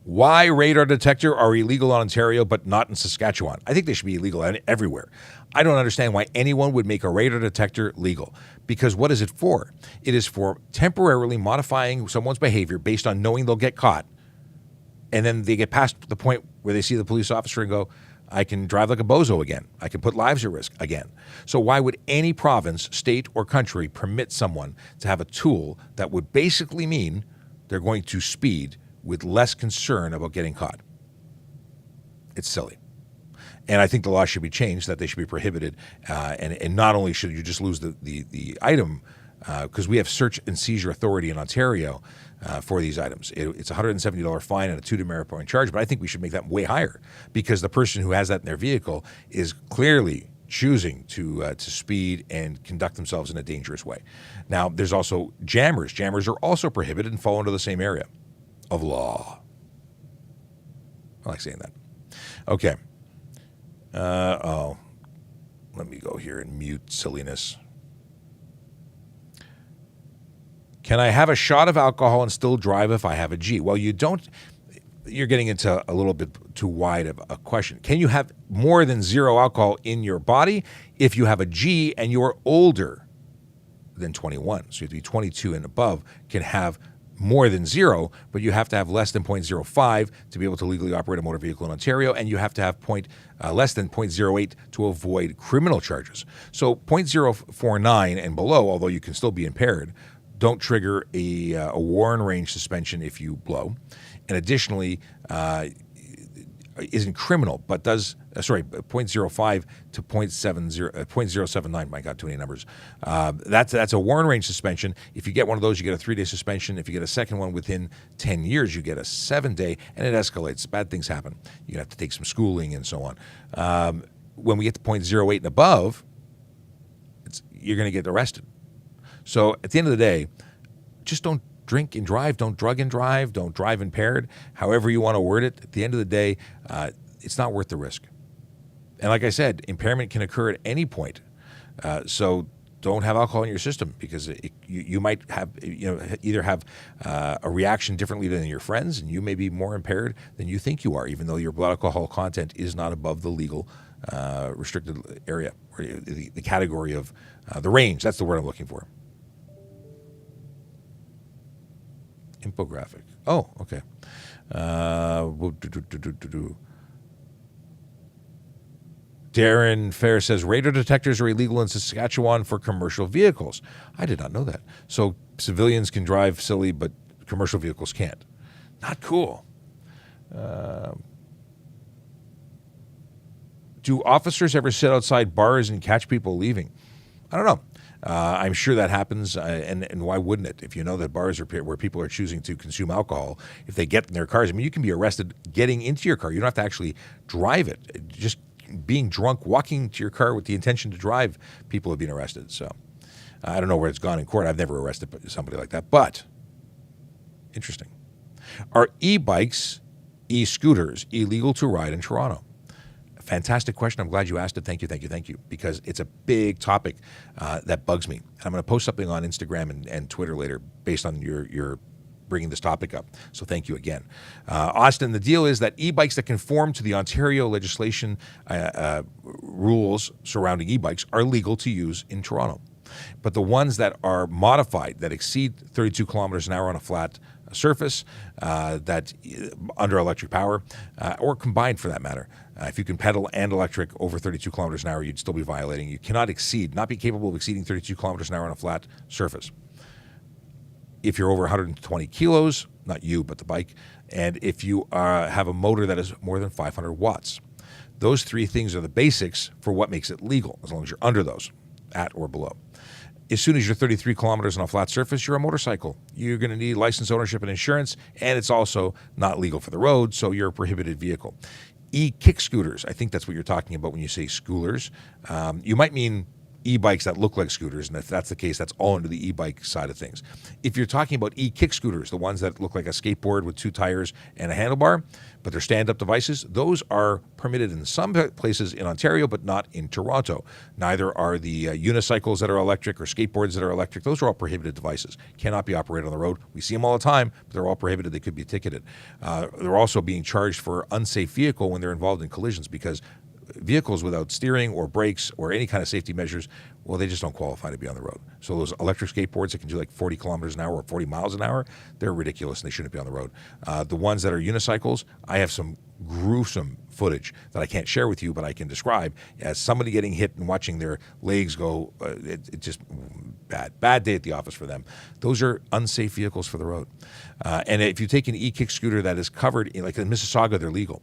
Why radar detector are illegal in Ontario but not in Saskatchewan? I think they should be illegal everywhere. I don't understand why anyone would make a radar detector legal. Because what is it for? It is for temporarily modifying someone's behavior based on knowing they'll get caught. And then they get past the point where they see the police officer and go, I can drive like a bozo again. I can put lives at risk again. So why would any province, state, or country permit someone to have a tool that would basically mean they're going to speed with less concern about getting caught? It's silly. And I think the law should be changed, that they should be prohibited. And not only should you just lose the item, because we have search and seizure authority in Ontario for these items. It's a $170 fine and a 2 demerit point charge, but I think we should make that way higher because the person who has that in their vehicle is clearly choosing to speed and conduct themselves in a dangerous way. Now, there's also jammers. Jammers are also prohibited and fall into the same area of law. I like saying that. Okay. Let me go here and mute silliness. Can I have a shot of alcohol and still drive if I have a G? Well, you don't. You're getting into a little bit too wide of a question. Can you have more than 0 alcohol in your body if you have a G and you're older? than 21. So you have to be 22 and above, can have more than 0, but you have to have less than 0.05 to be able to legally operate a motor vehicle in Ontario, and you have to have less than 0.08 to avoid criminal charges. So 0.049 and below, although you can still be impaired, don't trigger a warrant range suspension if you blow. And additionally, isn't criminal, but does, 0.05 to 0.079, my God, too many numbers. That's a warrant range suspension. If you get one of those, you get a 3-day suspension. If you get a second one within 10 years, you get a 7-day, and it escalates. Bad things happen. You have to take some schooling and so on. When we get to 0.08 and above, you're going to get arrested. So at the end of the day, just don't drink and drive, don't drug and drive, don't drive impaired, however you want to word it. At the end of the day, it's not worth the risk. And like I said, impairment can occur at any point. So don't have alcohol in your system, because you might have, either have a reaction differently than your friends, and you may be more impaired than you think you are, even though your blood alcohol content is not above the legal restricted area, or the category of the range. That's the word I'm looking for. Infographic. Oh, okay. Darren Fair says radar detectors are illegal in Saskatchewan for commercial vehicles. I did not know that. So civilians can drive silly, but commercial vehicles can't. Not cool. Do officers ever sit outside bars and catch people leaving? I don't know. I'm sure that happens, and why wouldn't it? If you know that bars are where people are choosing to consume alcohol, if they get in their cars, I mean, you can be arrested getting into your car. You don't have to actually drive it. Just being drunk, walking to your car with the intention to drive, people have been arrested. So I don't know where it's gone in court. I've never arrested somebody like that, but interesting. Are e-bikes, e-scooters illegal to ride in Toronto? Fantastic question. I'm glad you asked it. Thank you, because it's a big topic that bugs me. And I'm going to post something on Instagram and Twitter later based on your bringing this topic up. So thank you again. Austin, the deal is that e-bikes that conform to the Ontario legislation rules surrounding e-bikes are legal to use in Toronto. But the ones that are modified, that exceed 32 kilometers an hour on a flat surface, that under electric power, or combined for that matter. If you can pedal and electric over 32 kilometers an hour, you'd still be violating. You cannot not be capable of exceeding 32 kilometers an hour on a flat surface. If you're over 120 kilos, not you, but the bike, and if you have a motor that is more than 500 watts. Those three things are the basics for what makes it legal, as long as you're under those, at or below. As soon as you're 33 kilometers on a flat surface, you're a motorcycle. You're going to need license, ownership, and insurance, and it's also not legal for the road, so you're a prohibited vehicle. E-kick scooters, I think that's what you're talking about when you say schoolers. You might mean e-bikes that look like scooters, and if that's the case, that's all under the e-bike side of things. If you're talking about e-kick scooters, the ones that look like a skateboard with 2 tires and a handlebar, but they're stand-up devices, those are permitted in some places in Ontario, but not in Toronto. Neither are the unicycles that are electric or skateboards that are electric. Those are all prohibited devices. Cannot be operated on the road. We see them all the time, but they're all prohibited. They could be ticketed. They're also being charged for unsafe vehicle when they're involved in collisions, because vehicles without steering or brakes or any kind of safety measures, well, they just don't qualify to be on the road. So those electric skateboards that can do like 40 kilometers an hour or 40 miles an hour, they're ridiculous and they shouldn't be on the road. The ones that are unicycles, I have some gruesome footage that I can't share with you, but I can describe as somebody getting hit and watching their legs go. It just bad day at the office for them. Those are unsafe vehicles for the road. And if you take an e-kick scooter that is covered in, like in Mississauga, they're legal.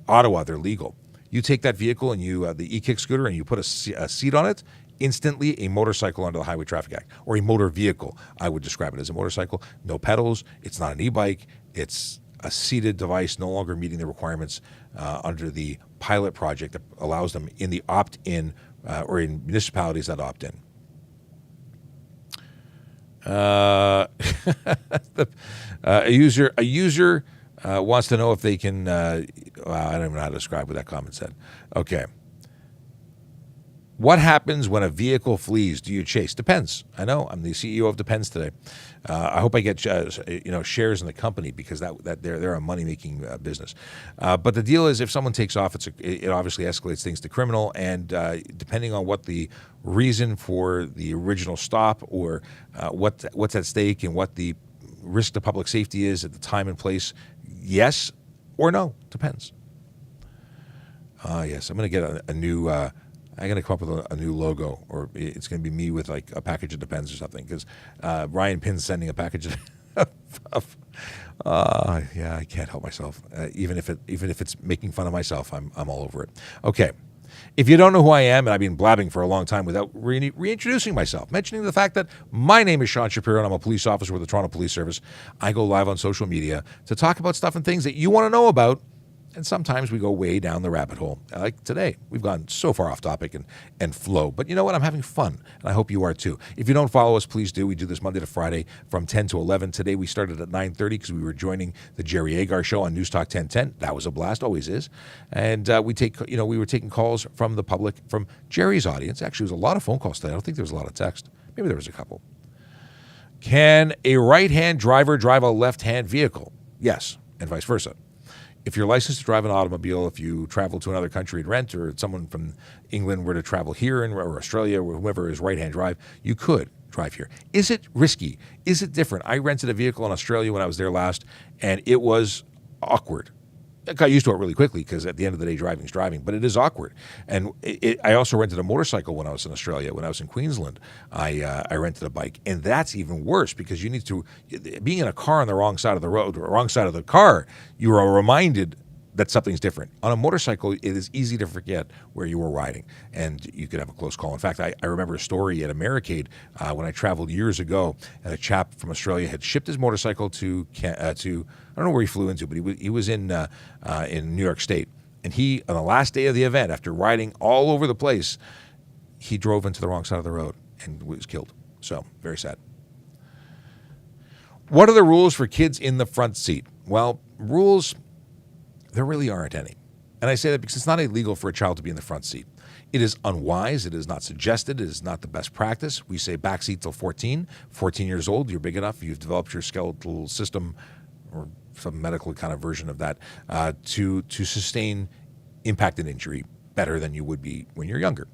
Ottawa, they're legal. You take that vehicle and the e-kick scooter, and you put a seat on it, instantly a motorcycle under the Highway Traffic Act, or a motor vehicle. I would describe it as a motorcycle. No pedals. It's not an e-bike. It's a seated device, no longer meeting the requirements under the pilot project that allows them in the opt-in or in municipalities that opt in. A user wants to know if they can. I don't even know how to describe what that comment said. Okay. What happens when a vehicle flees? Do you chase? Depends. I know. I'm the CEO of Depends today. I hope I get shares in the company because that they're a money making business. But the deal is, if someone takes off, it obviously escalates things to criminal, and depending on what the reason for the original stop or what's at stake and what the risk to public safety is at the time and place, yes or no, depends. Yes, I'm going to get a new. I'm going to come up with a new logo, or it's going to be me with like a package of Depends or something, because Ryan Pinn's sending a package of yeah, I can't help myself. Even if it's making fun of myself, I'm all over it. Okay. If you don't know who I am, and I've been blabbing for a long time without reintroducing myself, mentioning the fact that my name is Sean Shapiro and I'm a police officer with the Toronto Police Service, I go live on social media to talk about stuff and things that you want to know about. And sometimes we go way down the rabbit hole. Like today, we've gone so far off topic and flow. But you know what? I'm having fun, and I hope you are too. If you don't follow us, please do. We do this Monday to Friday from 10 to 11. Today we started at 9:30 because we were joining the Jerry Agar Show on News Talk 1010. That was a blast, always is. And we were taking calls from the public, from Jerry's audience. Actually, there was a lot of phone calls today. I don't think there was a lot of text. Maybe there was a couple. Can a right-hand driver drive a left-hand vehicle? Yes, and vice versa. If you're licensed to drive an automobile, if you travel to another country and rent, or someone from England were to travel here or Australia, or whoever is right-hand drive, you could drive here. Is it risky? Is it different? I rented a vehicle in Australia when I was there last, and it was awkward. I got used to it really quickly because at the end of the day, driving is driving, but it is awkward. And I also rented a motorcycle when I was in Australia. When I was in Queensland, I rented a bike, and that's even worse because you need to, being in a car on the wrong side of the road, or wrong side of the car, you are reminded that something's different. On a motorcycle, it is easy to forget where you were riding, and you could have a close call. In fact, I remember a story at Americade when I traveled years ago, and a chap from Australia had shipped his motorcycle to I don't know where he flew into, but he was in New York State, and he, on the last day of the event, after riding all over the place, he drove into the wrong side of the road and was killed. So, very sad. What are the rules for kids in the front seat? Well, rules, there really aren't any. And I say that because it's not illegal for a child to be in the front seat. It is unwise. It is not suggested. It is not the best practice. We say backseat till 14. 14 years old, you're big enough. You've developed your skeletal system, or some medical kind of version of that, to sustain impact and injury better than you would be when you're younger.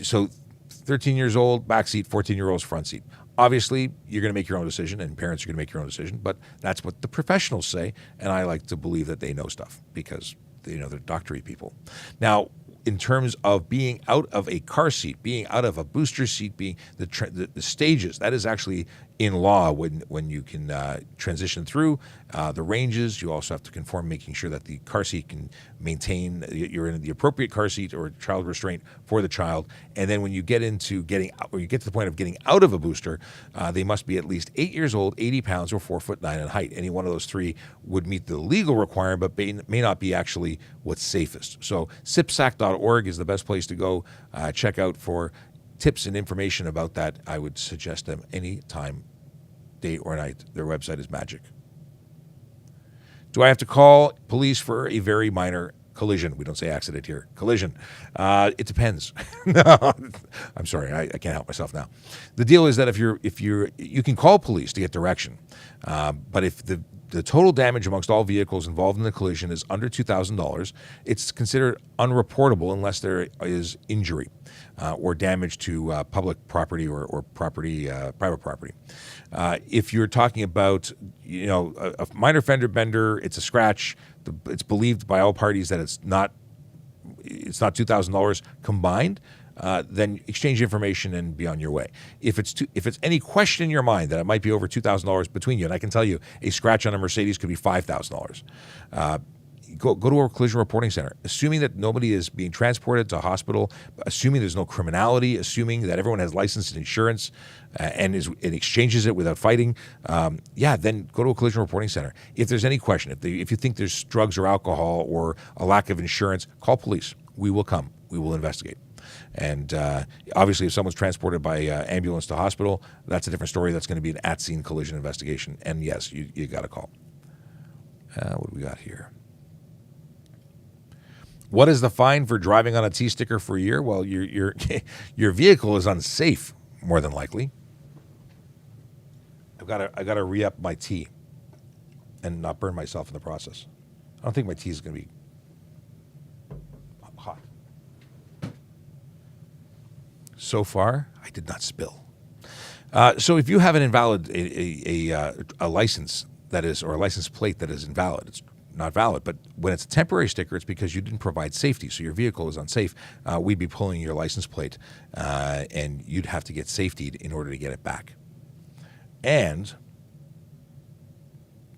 So 13 years old, backseat, 14-year-olds, front seat. Obviously, you're going to make your own decision, and parents are going to make your own decision, but that's what the professionals say, and I like to believe that they know stuff because they're doctory people. Now, in terms of being out of a car seat, being out of a booster seat, being the stages, that is actually in law when you can transition through the ranges. You also have to conform, making sure that the car seat can maintain, you're in the appropriate car seat or child restraint for the child. And then when you get into or you get to the point of getting out of a booster, they must be at least 8 years old, 80 pounds, or 4'9" in height. Any one of those three would meet the legal requirement, but may not be actually what's safest. So SIPSAC.org is the best place to go check out for tips and information about that. I would suggest them any time, day or night. Their website is magic. Do I have to call police for a very minor collision? We don't say accident here. Collision. It depends. No, I'm sorry. I can't help myself now. The deal is that if you can call police to get direction, but if the total damage amongst all vehicles involved in the collision is under $2,000, it's considered unreportable unless there is injury or damage to public property or property, private property. If you're talking about, a minor fender bender, it's a scratch. It's believed by all parties that it's not $2,000 combined. Then exchange information and be on your way. If it's any question in your mind that it might be over $2,000 between you, and I can tell you a scratch on a Mercedes could be $5,000. Go to a collision reporting center, assuming that nobody is being transported to a hospital, assuming there's no criminality, assuming that everyone has license and insurance and exchanges it without fighting. Then go to a collision reporting center. If there's any question, if you think there's drugs or alcohol or a lack of insurance, call police. We will come. We will investigate. And obviously, if someone's transported by ambulance to hospital, that's a different story. That's going to be an at-scene collision investigation. And yes, you got to call. What do we got here? What is the fine for driving on a T sticker for a year? Well, your your vehicle is unsafe, more than likely. I gotta re-up my T and not burn myself in the process. I don't think my tea is going to be hot. So far, I did not spill. So if you have an invalid a license that is, or a license plate that is invalid, it's not valid. But when it's a temporary sticker, it's because you didn't provide safety, so your vehicle is unsafe. We'd be pulling your license plate, and you'd have to get safety in order to get it back. And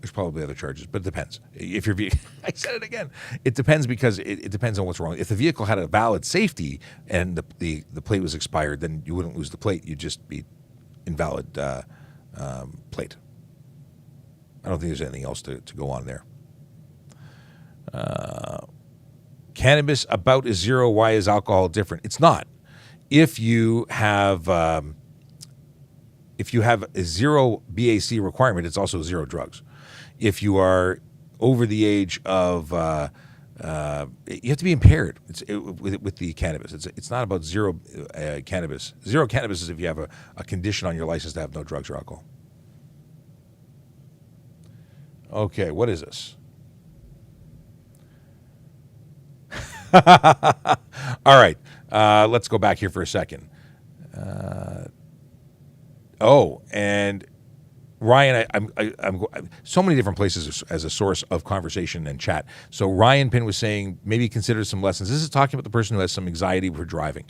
there's probably other charges, but it depends. If your vehicle, I said it again, it depends because it depends on what's wrong. If the vehicle had a valid safety and the plate was expired, then you wouldn't lose the plate. You'd just be invalid plate. I don't think there's anything else to go on there. Cannabis about is zero. Why is alcohol different? It's not. If you have a zero BAC requirement, it's also zero drugs. If you are over the age of, you have to be impaired with the cannabis. It's not about zero cannabis. Zero cannabis is if you have a condition on your license to have no drugs or alcohol. Okay, what is this? All right, let's go back here for a second. And Ryan, I'm so many different places as a source of conversation and chat. So Ryan Pin was saying maybe consider some lessons. This is talking about the person who has some anxiety for driving.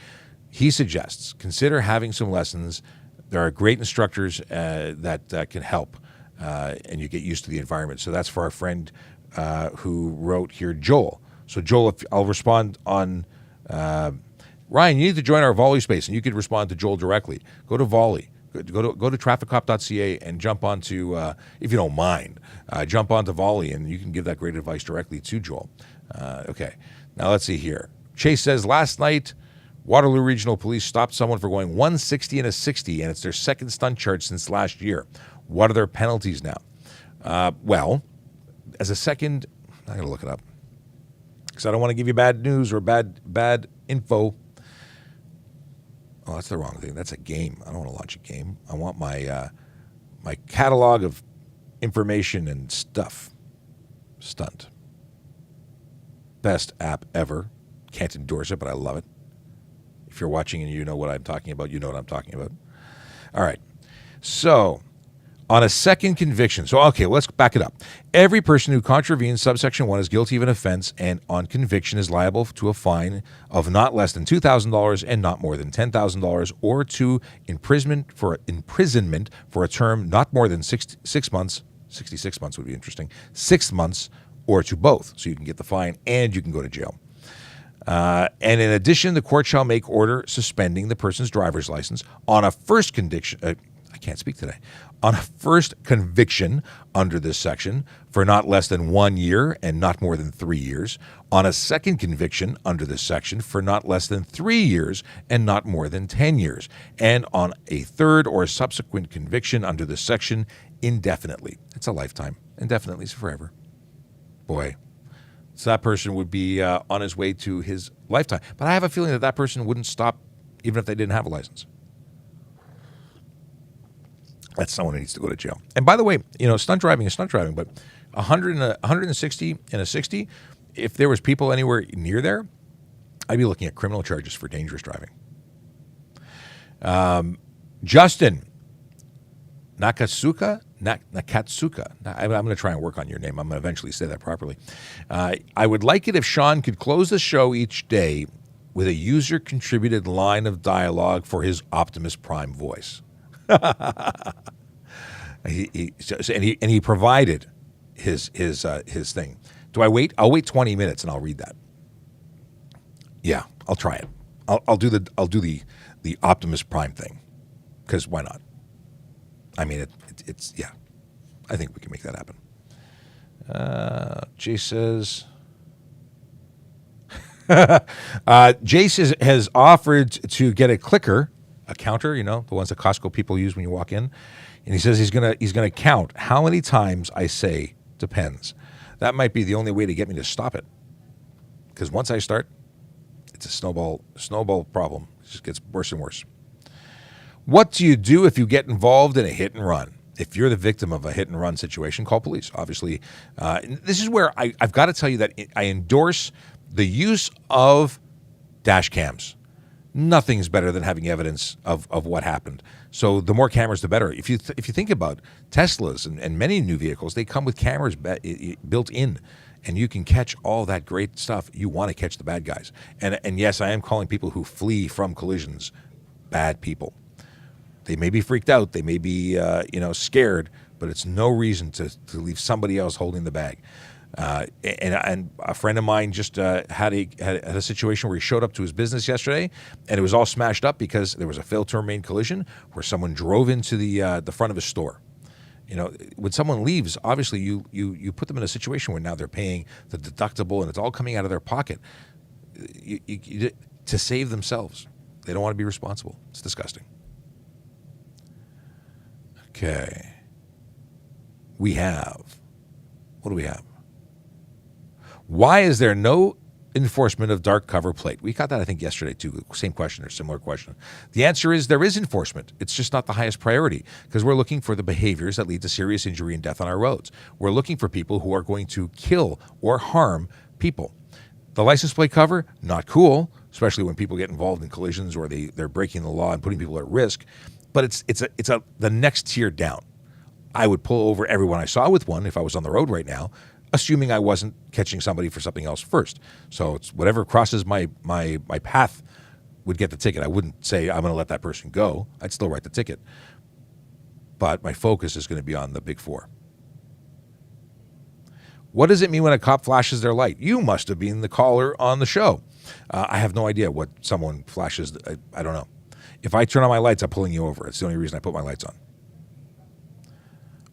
He suggests consider having some lessons. There are great instructors that can help, and you get used to the environment. So that's for our friend who wrote here, Joel. So Joel, if I'll respond on Ryan, you need to join our Volley space, and you could respond to Joel directly. Go to Volley. Go to trafficcop.ca and jump onto, if you don't mind, jump onto Volley, and you can give that great advice directly to Joel. Okay, now let's see here. Chase says, last night, Waterloo Regional Police stopped someone for going 160 and a 60, and it's their second stunt charge since last year. What are their penalties now? Well, as a second, I'm going to look it up because I don't want to give you bad news or bad info. Oh, that's the wrong thing. That's a game. I don't want to launch a game. I want my my catalog of information and stuff. Stunt. Best app ever. Can't endorse it, but I love it. If you're watching and you know what I'm talking about, you know what I'm talking about. All right. So, on a second conviction. So, okay, let's back it up. Every person who contravenes subsection 1 is guilty of an offense and on conviction is liable to a fine of not less than $2,000 and not more than $10,000 or to imprisonment for a term not more than 6 months. 66 months would be interesting. 6 months or to both. So you can get the fine and you can go to jail. And in addition, the court shall make order suspending the person's driver's license on a first conviction. I can't speak today. On a first conviction under this section for not less than 1 year and not more than 3 years. On a second conviction under this section for not less than 3 years and not more than 10 years. And on a third or subsequent conviction under this section indefinitely. It's a lifetime. Indefinitely is forever. Boy. So that person would be on his way to his lifetime. But I have a feeling that person wouldn't stop even if they didn't have a license. That's someone who needs to go to jail. And by the way, stunt driving is stunt driving, but 160 and a 60, if there was people anywhere near there, I'd be looking at criminal charges for dangerous driving. Justin Nakatsuka. I'm going to try and work on your name. I'm going to eventually say that properly. I would like it if Sean could close the show each day with a user-contributed line of dialogue for his Optimus Prime voice. He provided his thing. Do I wait? I'll wait 20 minutes and I'll read that. Yeah, I'll try it. I'll do the Optimus Prime thing because why not? I mean it's yeah. I think we can make that happen. Jay says. Jace has offered to get a clicker. A counter, the ones that Costco people use when you walk in, and he says he's gonna count how many times I say depends. That might be the only way to get me to stop it, Because once I start, it's a snowball problem. It just gets worse and worse. What do you do if you get involved in a hit and run? If you're the victim of a hit and run situation, call police. Obviously, this is where I've got to tell you that I endorse the use of dash cams. Nothing's better than having evidence of what happened. So the more cameras, the better. If you think about Teslas and many new vehicles, they come with cameras built in, and you can catch all that great stuff. You want to catch the bad guys. And yes, I am calling people who flee from collisions bad people. They may be freaked out. They may be, scared, but it's no reason to leave somebody else holding the bag. And a friend of mine just had a situation where he showed up to his business yesterday, and it was all smashed up because there was a failed to remain collision where someone drove into the front of his store. When someone leaves, obviously you put them in a situation where now they're paying the deductible, and it's all coming out of their pocket to save themselves. They don't want to be responsible. It's disgusting. Okay. What do we have? Why is there no enforcement of dark cover plate? We got that, I think, yesterday, too. Same question or similar question. The answer is there is enforcement. It's just not the highest priority because we're looking for the behaviors that lead to serious injury and death on our roads. We're looking for people who are going to kill or harm people. The license plate cover, not cool, especially when people get involved in collisions or they're breaking the law and putting people at risk. But it's the next tier down. I would pull over everyone I saw with one if I was on the road right now, assuming I wasn't catching somebody for something else first. So it's whatever crosses my path would get the ticket. I wouldn't say I'm going to let that person go. I'd still write the ticket. But my focus is going to be on the big four. What does it mean when a cop flashes their light? You must have been the caller on the show. I have no idea what someone flashes. I don't know. If I turn on my lights, I'm pulling you over. It's the only reason I put my lights on.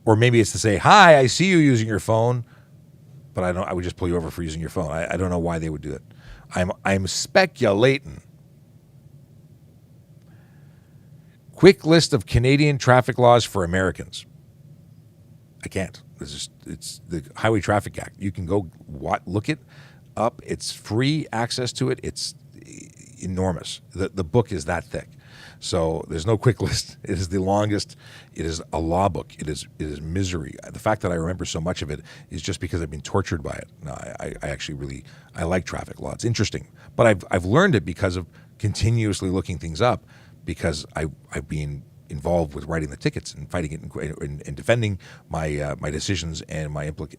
Or maybe it's to say, hi, I see you using your phone, but I would just pull you over for using your phone. I don't know why they would do that. I'm speculating. Quick list of Canadian traffic laws for Americans. I can't. It's the Highway Traffic Act. You can go look it up. It's free access to it. It's enormous. The book is that thick. So there's no quick list. It is the longest. It is a law book. It is misery. The fact that I remember so much of it is just because I've been tortured by it. No, I actually really like traffic law. It's interesting, but I've learned it because of continuously looking things up, because I've been involved with writing the tickets and fighting it and defending my decisions and my what's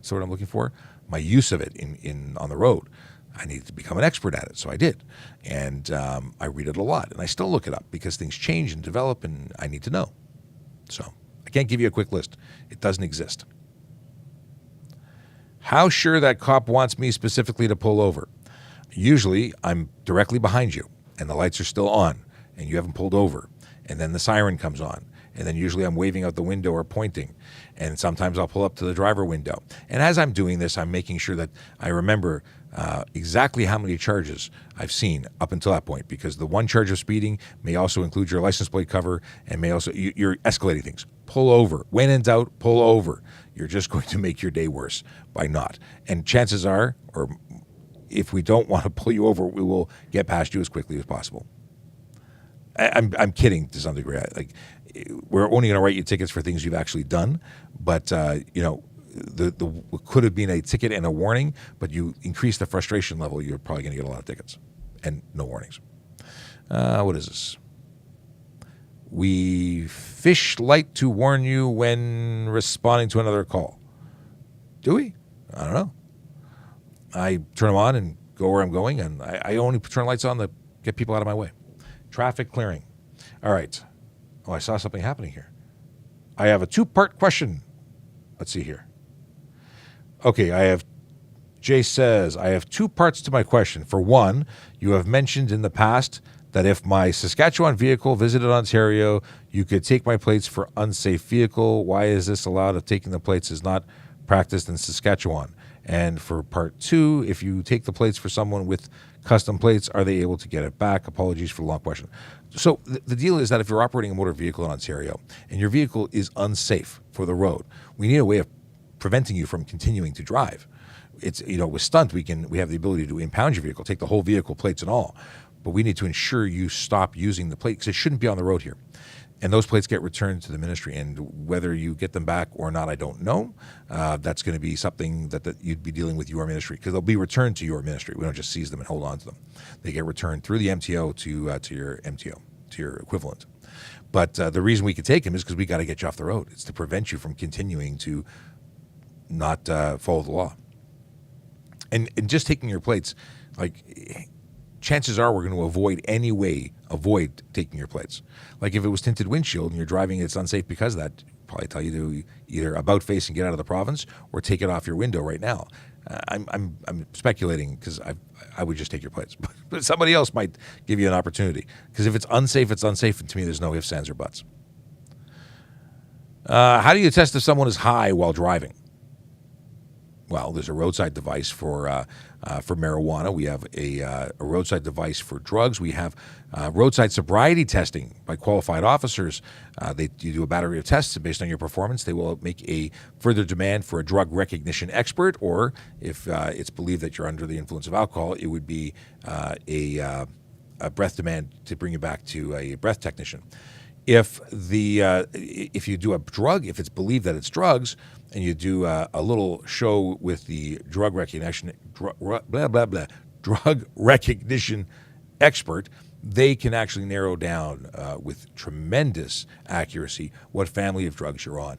the word I'm looking for? My use of it in on the road. I needed to become an expert at it, so I did. And I read it a lot, and I still look it up because things change and develop, and I need to know. So I can't give you a quick list. It doesn't exist. How sure that cop wants me specifically to pull over? Usually, I'm directly behind you, and the lights are still on, and you haven't pulled over, and then the siren comes on. And then usually I'm waving out the window or pointing. And sometimes I'll pull up to the driver window. And as I'm doing this, I'm making sure that I remember exactly how many charges I've seen up until that point, because the one charge of speeding may also include your license plate cover and may also, you're escalating things. Pull over. When in doubt, pull over. You're just going to make your day worse by not. And chances are, or if we don't want to pull you over, we will get past you as quickly as possible. I'm kidding to some degree. We're only going to write you tickets for things you've actually done, but the could have been a ticket and a warning, but you increase the frustration level, you're probably going to get a lot of tickets and no warnings. What is this? We fish light to warn you when responding to another call. Do we? I don't know. I turn them on and go where I'm going, and I only turn lights on to get people out of my way. Traffic clearing. All right. Oh, I saw something happening here. I have a two-part question. Let's see here. Okay, Jay says, I have two parts to my question. For one, you have mentioned in the past that if my Saskatchewan vehicle visited Ontario, you could take my plates for unsafe vehicle. Why is this allowed if taking the plates is not practiced in Saskatchewan? And for part two, if you take the plates for someone with custom plates, are they able to get it back? Apologies for the long question. So the deal is that if you're operating a motor vehicle in Ontario and your vehicle is unsafe for the road, we need a way of preventing you from continuing to drive. it's, with stunt, we have the ability to impound your vehicle, take the whole vehicle, plates and all, but we need to ensure you stop using the plate because it shouldn't be on the road here. And those plates get returned to the ministry, and whether you get them back or not, I don't know. That's going to be something that you'd be dealing with your ministry, because they'll be returned to your ministry. We don't just seize them and hold on to them. They get returned through the MTO to your MTO, to your equivalent. But the reason we can take them is because we got to get you off the road. It's to prevent you from continuing to not follow the law. And just taking your plates, like, chances are we're going to avoid taking your plates. Like if it was tinted windshield and you're driving, it's unsafe because of that. Probably tell you to either about face and get out of the province or take it off your window right now. I'm speculating because I would just take your plates, but somebody else might give you an opportunity, because if it's unsafe, it's unsafe, and to me, there's no ifs, ands, or buts. How do you test if someone is high while driving? Well, there's a roadside device for marijuana. We have a roadside device for drugs. We have roadside sobriety testing by qualified officers. You do a battery of tests based on your performance. They will make a further demand for a drug recognition expert, or if it's believed that you're under the influence of alcohol, it would be a breath demand to bring you back to a breath technician. If you do a drug, if it's believed that it's drugs, and you do a little show with the drug recognition expert, they can actually narrow down with tremendous accuracy what family of drugs you're on.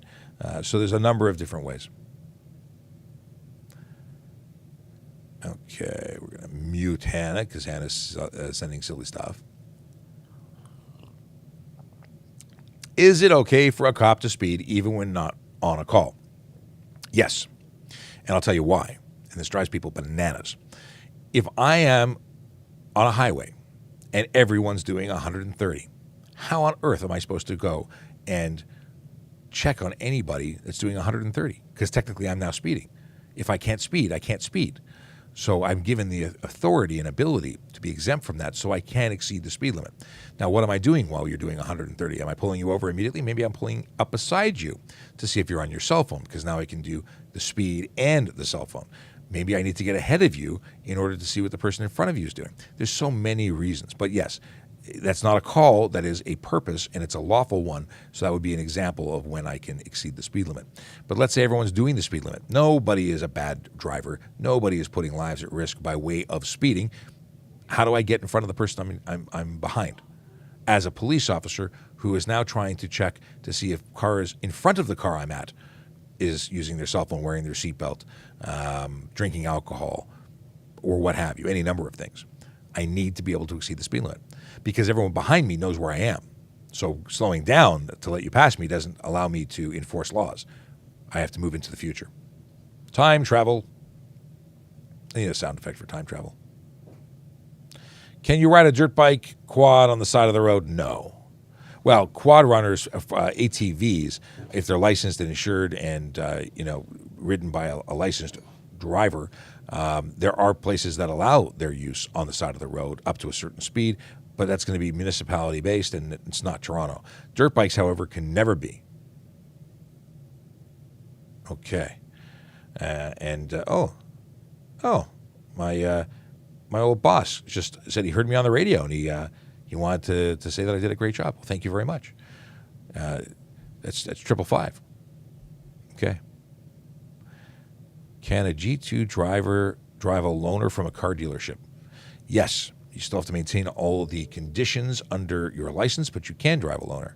So there's a number of different ways. Okay, we're going to mute Hannah because Hannah's sending silly stuff. Is it okay for a cop to speed even when not on a call? Yes. And I'll tell you why. And this drives people bananas. If I am on a highway and everyone's doing 130, how on earth am I supposed to go and check on anybody that's doing 130? Because technically I'm now speeding. If I can't speed, I can't speed. So I'm given the authority and ability to be exempt from that, so I can exceed the speed limit. Now, what am I doing while you're doing 130? Am I pulling you over immediately? Maybe I'm pulling up beside you to see if you're on your cell phone, because now I can do the speed and the cell phone. Maybe I need to get ahead of you in order to see what the person in front of you is doing. There's so many reasons. But yes, that's not a call. That is a purpose, and it's a lawful one. So that would be an example of when I can exceed the speed limit. But let's say everyone's doing the speed limit. Nobody is a bad driver. Nobody is putting lives at risk by way of speeding. How do I get in front of the person I'm behind? As a police officer who is now trying to check to see if cars in front of the car I'm at is using their cell phone, wearing their seatbelt, drinking alcohol, or what have you, any number of things. I need to be able to exceed the speed limit because everyone behind me knows where I am. So slowing down to let you pass me doesn't allow me to enforce laws. I have to move into the future. Time travel. I need a sound effect for time travel. Can you ride a dirt bike quad on the side of the road? No. Well, quad runners, ATVs, if they're licensed and insured and ridden by a licensed driver, there are places that allow their use on the side of the road up to a certain speed, but that's going to be municipality based, and it's not Toronto. Dirt bikes, however, can never be. Okay, my old boss just said he heard me on the radio, and he wanted to say that I did a great job. Well, thank you very much. That's 555. Okay. Can a G2 driver drive a loaner from a car dealership? Yes. You still have to maintain all the conditions under your license, but you can drive a loaner.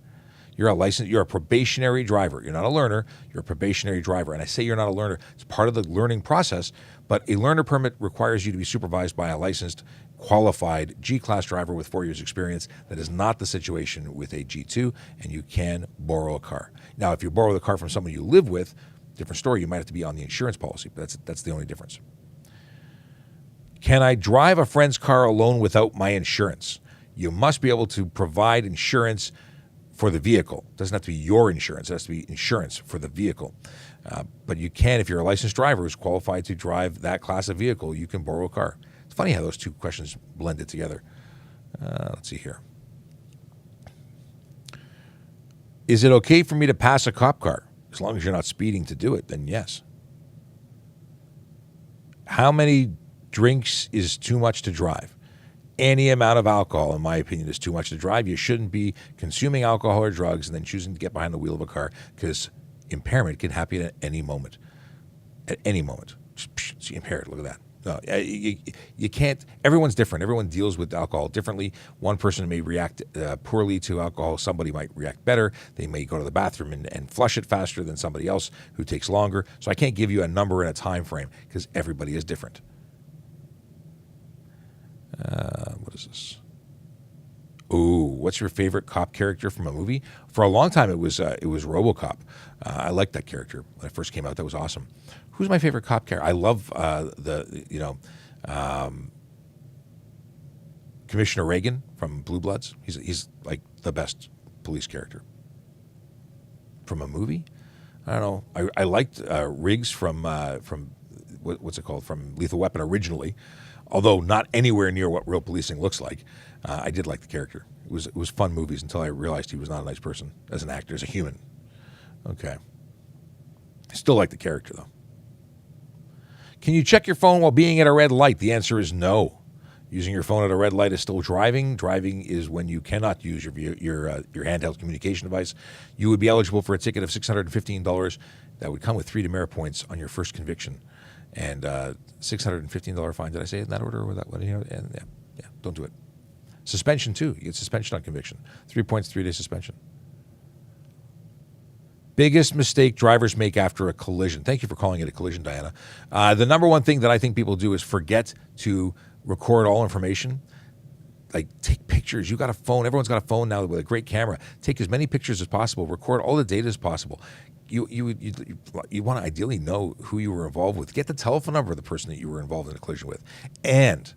You're a probationary driver. You're not a learner. You're a probationary driver. And I say you're not a learner. It's part of the learning process, but a learner permit requires you to be supervised by a licensed, qualified G-class driver with 4 years experience. That is not the situation with a G2, and you can borrow a car. Now, if you borrow the car from someone you live with, different story. You might have to be on the insurance policy, but that's the only difference. Can I drive a friend's car alone without my insurance? You must be able to provide insurance for the vehicle. It doesn't have to be your insurance. It has to be insurance for the vehicle. But you can, if you're a licensed driver who's qualified to drive that class of vehicle, you can borrow a car. It's funny how those two questions blended together. Let's see here. Is it okay for me to pass a cop car? As long as you're not speeding to do it, then yes. How many drinks is too much to drive? Any amount of alcohol, in my opinion, is too much to drive. You shouldn't be consuming alcohol or drugs and then choosing to get behind the wheel of a car, because impairment can happen at any moment. At any moment. Just impaired. Look at that. No, you can't. Everyone's different. Everyone deals with alcohol differently. One person may react poorly to alcohol. Somebody might react better. They may go to the bathroom and flush it faster than somebody else who takes longer. So I can't give you a number and a time frame because everybody is different. What is this? Ooh, what's your favorite cop character from a movie? For a long time, it was RoboCop. I liked that character when it first came out. That was awesome. Who's my favorite cop character? I love Commissioner Reagan from Blue Bloods. He's like the best police character from a movie. I don't know. I liked Riggs from what's it called, from Lethal Weapon originally, although not anywhere near what real policing looks like. I did like the character. It was fun movies until I realized he was not a nice person as an actor, as a human. Okay. I still like the character, though. Can you check your phone while being at a red light? The answer is no. Using your phone at a red light is still driving. Driving is when you cannot use your handheld communication device. You would be eligible for a ticket of $615 that would come with 3 demerit points on your first conviction. And $615 fine. Did I say it in that order? Or that? And yeah, don't do it. Suspension, too. You get suspension on conviction. 3 points, 3-day suspension. Biggest mistake drivers make after a collision. Thank you for calling it a collision, Diana. The number one thing that I think people do is forget to record all information. Like, take pictures. You got a phone. Everyone's got a phone now with a great camera. Take as many pictures as possible. Record all the data as possible. You want to ideally know who you were involved with. Get the telephone number of the person that you were involved in a collision with. And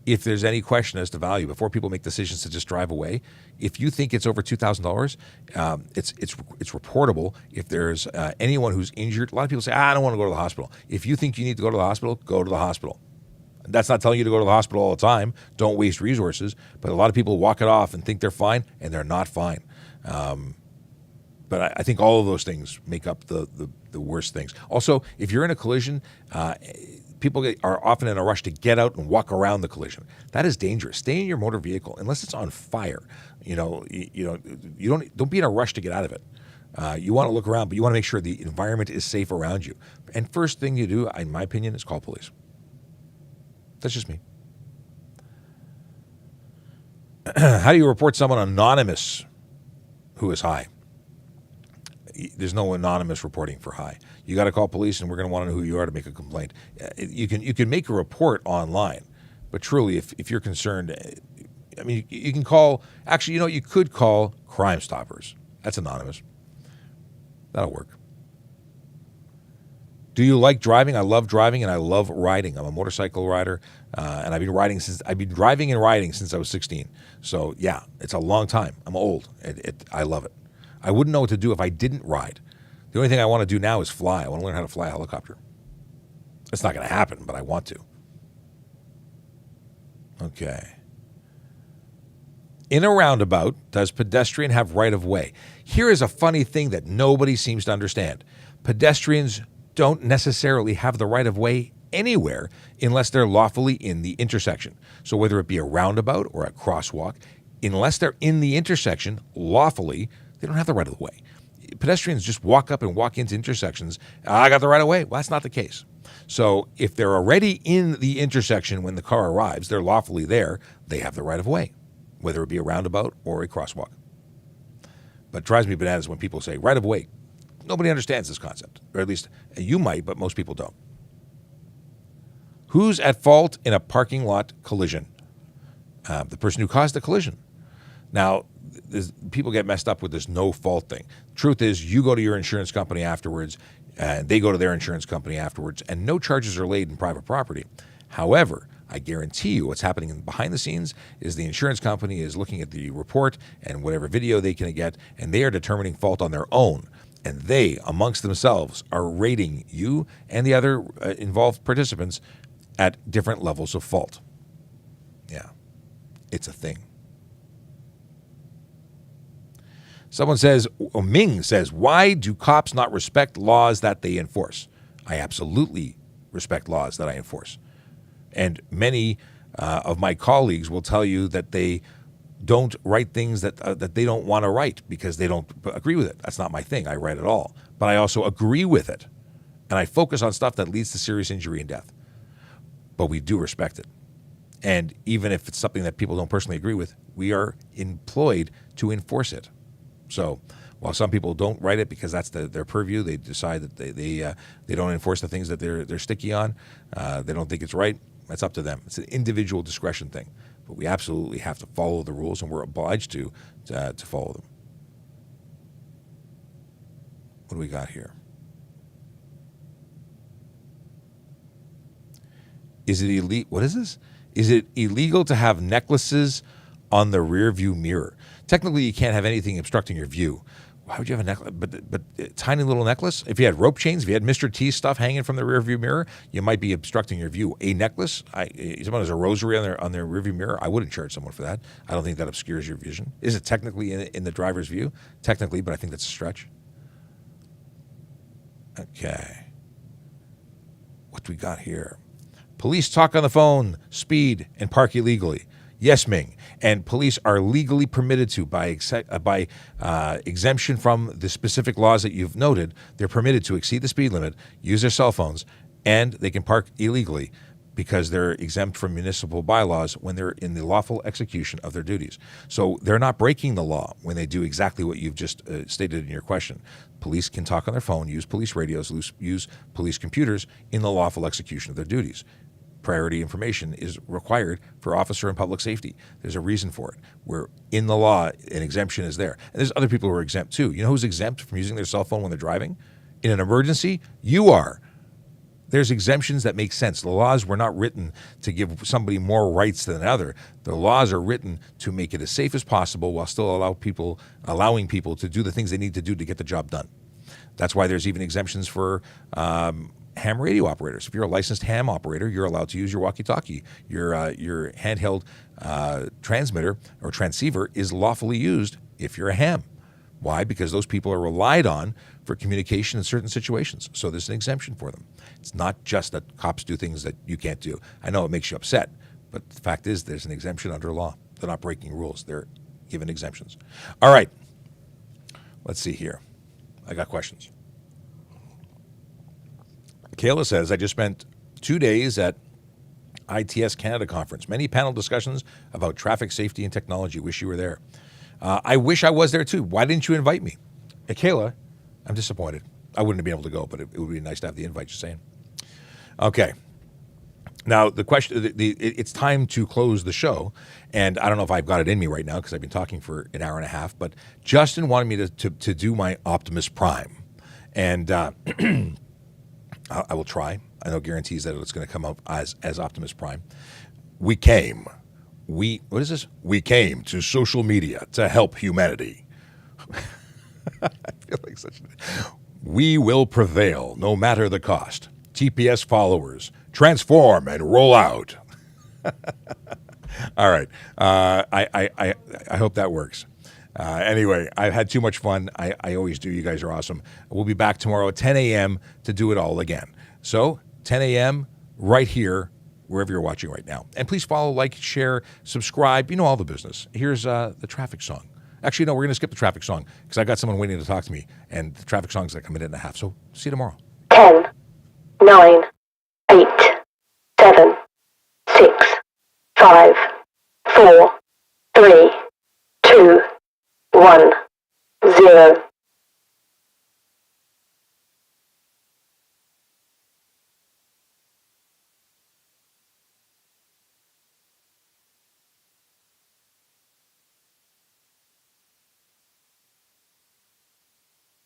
if there's any question as to value, before people make decisions to just drive away, if you think it's over $2,000, it's reportable. If there's anyone who's injured, a lot of people say, I don't want to go to the hospital. If you think you need to go to the hospital, go to the hospital. That's not telling you to go to the hospital all the time. Don't waste resources. But a lot of people walk it off and think they're fine, and they're not fine. But I think all of those things make up the worst things. Also, if you're in a collision, people are often in a rush to get out and walk around the collision. That is dangerous. Stay in your motor vehicle unless it's on fire. You don't be in a rush to get out of it. You want to look around, but you want to make sure the environment is safe around you. And first thing you do, in my opinion, is call police. That's just me. How do you report someone anonymous who is high? There's no anonymous reporting for high. You got to call police, and we're going to want to know who you are to make a complaint. You can make a report online, but truly, if you're concerned, I mean, you can call. Actually, you could call Crime Stoppers. That's anonymous. That'll work. Do you like driving? I love driving, and I love riding. I'm a motorcycle rider, and I've been driving and riding since I was 16. So yeah, it's a long time. I'm old. I love it. I wouldn't know what to do if I didn't ride. The only thing I want to do now is fly. I want to learn how to fly a helicopter. It's not going to happen, but I want to. Okay. In a roundabout, does pedestrian have right of way? Here is a funny thing that nobody seems to understand. Pedestrians don't necessarily have the right of way anywhere unless they're lawfully in the intersection. So whether it be a roundabout or a crosswalk, unless they're in the intersection lawfully, they don't have the right of the way. Pedestrians just walk up and walk into intersections. I got the right of way. Well, that's not the case. So if they're already in the intersection when the car arrives, they're lawfully there, they have the right of way, whether it be a roundabout or a crosswalk. But it drives me bananas when people say right of way. Nobody understands this concept, or at least you might, but most people don't. Who's at fault in a parking lot collision? The person who caused the collision. Now, people get messed up with this no fault thing. Truth is, you go to your insurance company afterwards, and they go to their insurance company afterwards, and no charges are laid in private property. However, I guarantee you what's happening behind the scenes is the insurance company is looking at the report and whatever video they can get, and they are determining fault on their own. And they, amongst themselves, are rating you and the other involved participants at different levels of fault. Yeah, it's a thing. Someone says, Ming says, why do cops not respect laws that they enforce? I absolutely respect laws that I enforce. And many of my colleagues will tell you that they don't write things that they don't want to write because they don't agree with it. That's not my thing. I write it all. But I also agree with it. And I focus on stuff that leads to serious injury and death. But we do respect it. And even if it's something that people don't personally agree with, we are employed to enforce it. So while some people don't write it because that's their purview, they decide that they don't enforce the things that they're sticky on. They don't think it's right. That's up to them. It's an individual discretion thing. But we absolutely have to follow the rules, and we're obliged to follow them. What do we got here? Is it illegal? What is this? Is it illegal to have necklaces on the rear view mirror? Technically, you can't have anything obstructing your view. Why would you have a necklace? But a tiny little necklace? If you had rope chains, if you had Mr. T stuff hanging from the rear view mirror, you might be obstructing your view. A necklace? Someone has a rosary on their rear view mirror. I wouldn't charge someone for that. I don't think that obscures your vision. Is it technically in the driver's view? Technically, but I think that's a stretch. Okay. What do we got here? Police talk on the phone, speed, and park illegally. Yes, Ming. And police are legally permitted to, by exemption from the specific laws that you've noted, they're permitted to exceed the speed limit, use their cell phones, and they can park illegally because they're exempt from municipal bylaws when they're in the lawful execution of their duties. So they're not breaking the law when they do exactly what you've just stated in your question. Police can talk on their phone, use police radios, use police computers in the lawful execution of their duties. Priority information is required for officer and public safety. There's a reason for it. Where in the law, an exemption is there. And there's other people who are exempt too. You know who's exempt from using their cell phone when they're driving? In an emergency, you are. There's exemptions that make sense. The laws were not written to give somebody more rights than another. The laws are written to make it as safe as possible while still allowing people to do the things they need to do to get the job done. That's why there's even exemptions for ham radio operators. If you're a licensed ham operator, you're allowed to use your walkie-talkie. Your handheld transmitter or transceiver is lawfully used if you're a ham. Why? Because those people are relied on for communication in certain situations. So there's an exemption for them. It's not just that cops do things that you can't do. I know it makes you upset, but the fact is there's an exemption under law. They're not breaking rules. They're given exemptions. All right. Let's see here. I got questions. Kayla says, I just spent 2 days at ITS Canada conference. Many panel discussions about traffic safety and technology. Wish you were there. I wish I was there too. Why didn't you invite me? Hey, Kayla, I'm disappointed. I wouldn't have been able to go, but it would be nice to have the invite, just saying. Okay. Now, the question, it's time to close the show, and I don't know if I've got it in me right now because I've been talking for an hour and a half, but Justin wanted me to do my Optimus Prime, and I will try. I no guarantees that it's going to come up as Optimus Prime. We came to social media to help humanity. I feel like we will prevail no matter the cost. TPS followers, transform and roll out. All right. I hope that works. Anyway, I've had too much fun. I always do. You guys are awesome. We'll be back tomorrow at 10 a.m. to do it all again. So 10 a.m. right here, wherever you're watching right now. And please follow, like, share, subscribe. You know all the business. Here's the traffic song. Actually, no, we're going to skip the traffic song because I got someone waiting to talk to me. And the traffic song's like a minute and a half. So see you tomorrow.
10, 9, 8, 7, 6, 5, 4, 3, 2, 1, 0.